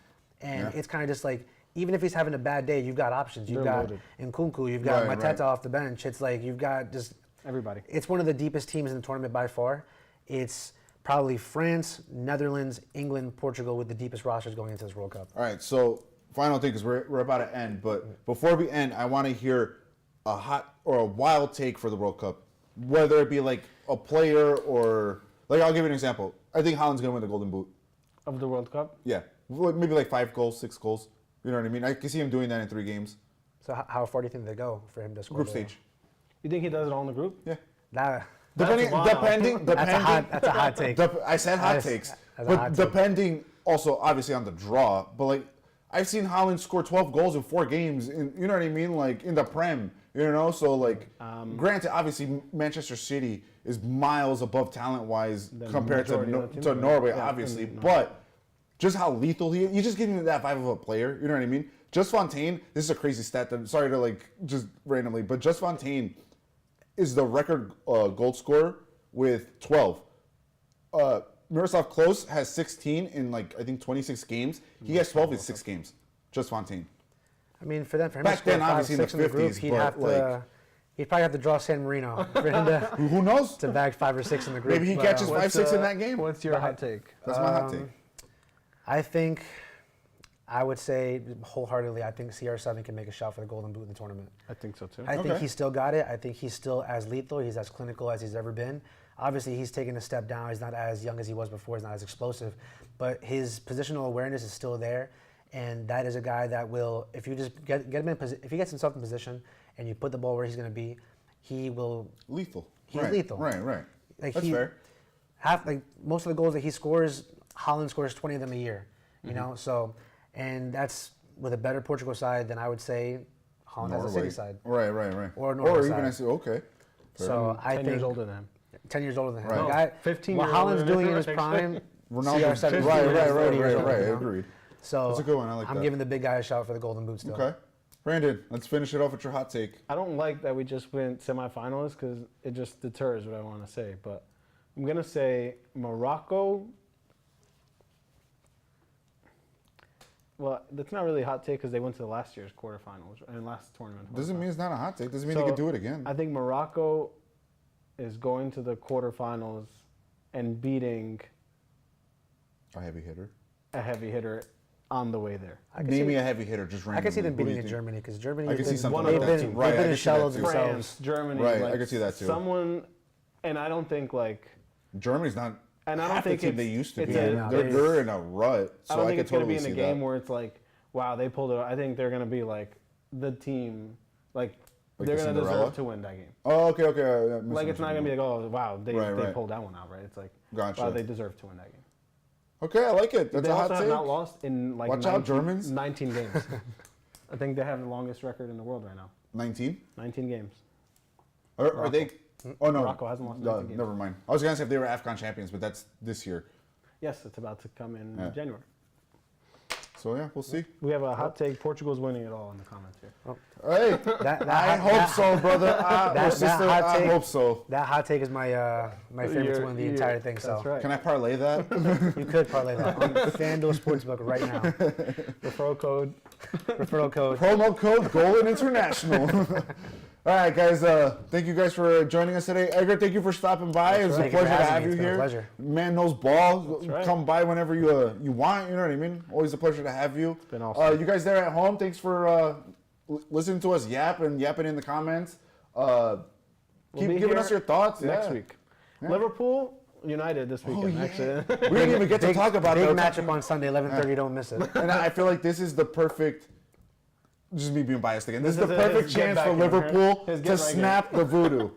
And it's kind of just like, even if he's having a bad day, you've got options. You've got Nkunku, you've got Mateta off the bench. It's like you've got just Everybody. It's one of the deepest teams in the tournament by far. It's probably France, Netherlands, England, Portugal with the deepest rosters going into this World Cup. All right, so final thing, because we're about to end, but before we end, I want to hear a hot or a wild take for the World Cup, whether it be like a player or, like, I'll give you an example. I think Haaland's going to win the Golden Boot. Of the World Cup? Yeah, maybe like 5 goals, 6 goals. You know what I mean? I can see him doing that in 3 games. So how far do you think they go for him to score? Group stage. You think he does it all in the group? Yeah. Depending. That's a hot take. I said hot takes. But depending also, obviously, on the draw. But, like, I've seen Haaland score 12 goals in 4 games. You know what I mean? Like, in the Prem. You know? So, like, granted, obviously, Manchester City is miles above talent-wise compared to Norway, obviously. But just how lethal he is. You just give him that vibe of a player. You know what I mean? Just Fontaine, this is a crazy stat. Sorry to, like, just randomly. But Just Fontaine is the record goal scorer with 12. Miroslav Klose has 16 in, like, I think 26 games. He has 12 in 6 games. Just Fontaine. I mean, for them Back to score then, 5, obviously, 6 in in the the group, 50s, he'd but, have to. like, He'd probably have to draw San Marino for him to. Who knows? To bag 5 or 6 in the group. Maybe he catches 5, 6 in that game. What's your hot take? That's my hot take. I think, I would say wholeheartedly, I think CR7 can make a shot for the Golden Boot in the tournament. I think so too. I think he's still got it. I think he's still as lethal. He's as clinical as he's ever been. Obviously, he's taken a step down. He's not as young as he was before. He's not as explosive. But his positional awareness is still there. And that is a guy that will, if you just get him in position, if he gets himself in position and you put the ball where he's going to be, he will. Lethal. He's lethal. Right. Like That's fair. Most of the goals that he scores, Haaland scores 20 of them a year. You know, so, and that's with a better Portugal side than I would say Haaland has a City side. Right. Or Norway even side. Okay. So I 10 think years older than him. 10 years older than him. Right. The guy, 15 what years older Haaland's than doing him, in his actually. prime, Ronaldo. CR7 Right. know? Agreed. So That's a good one. I like I'm that. giving the big guy a shout for the Golden Boot still. Okay. Brandon, let's finish it off with your hot take. I don't like that we just went semifinalists because it just deters what I want to say. But I'm going to say Morocco. Well, that's not really a hot take because they went to the last year's quarterfinals and last tournament. Doesn't mean it's not a hot take. Doesn't mean they can do it again. I think Morocco is going to the quarterfinals and beating A heavy hitter. a heavy hitter on the way there. Name me a heavy hitter, just randomly. I can see them Who do beating you in think? Germany because Germany. I can see something they've like that been, too. Right, they've I been in can see that shallows too. themselves. France, Germany. Right, like I can see that too. Someone, and I don't think like. Germany's not And I don't half think the team it's- they used to it's be. a- They're in a rut. So I don't think can it's going to totally be in a see game that. where it's like, wow, they pulled it off. I think they're going to be like the team, like they're the going to Cinderella? deserve to win that game. Oh, okay. Like it's not going to be like, oh, wow, they Right. pulled that one out, right? It's like, Gotcha. wow, they deserve to win that game. Okay, I like it. That's They a also hot have take. not lost in like Watch out, Germans. 19 games. I think they have the longest record in the world right now. 19? 19 games. Are they? Oh no, Morocco hasn't lost 19 games. Never mind. I was gonna say if they were AFCON champions, but that's this year. Yes, it's about to come in Yeah. January. So yeah, we'll see. We have a hot take. Portugal's winning it all in the comments here. Hey, I hope so, brother. I hope so. That hot take is my my favorite to win the entire thing. So That's right. Can I parlay that? you could parlay that on FanDuel Sportsbook right now. Referral code. Referral code. Promo code Golden International. All right, guys. Thank you guys for joining us today. Edgar, thank you for stopping by. It was a Thank you for pleasure to having have me. you It's been a here. pleasure. Man knows ball. right. Come by whenever you want. You know what I mean. Always a pleasure to have you. been awesome. You guys there at home, thanks for listening to us yapping in the comments. We'll Keep be giving here us your thoughts next yeah. week. Liverpool United this weekend. yeah. Actually, We didn't even get to talk about Big that. matchup on Sunday, 11:30. Don't miss it. And I feel like this is the perfect. Just me being biased again. This is This the is perfect his get chance back for in, right? Liverpool His to get right snap the voodoo.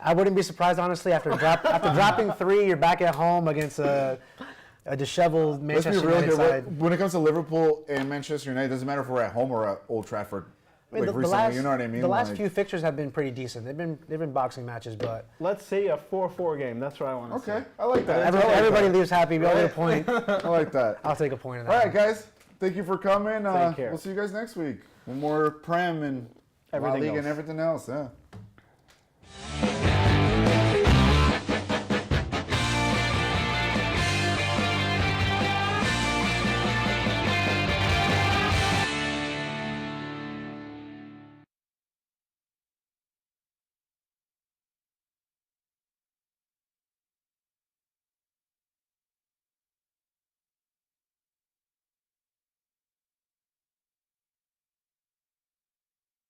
I wouldn't be surprised, honestly, after dropping 3, you're back at home against a disheveled Let's Manchester be real United here. side. When it comes to Liverpool and Manchester United, it doesn't matter if we're at home or at Old Trafford. I mean, Like the recently, last, you know what I mean? The last Like, few fixtures have been pretty decent. They've been boxing matches, but let's see a 4-4 game. That's what I want to see. Okay, I like that. everybody leaves happy. We all get a point. I like that. I'll take a point in that. All right, one. guys. Thank you for coming. Take care. We'll see you guys next week. One more Prem and La Everything Liga and else. everything else. Yeah.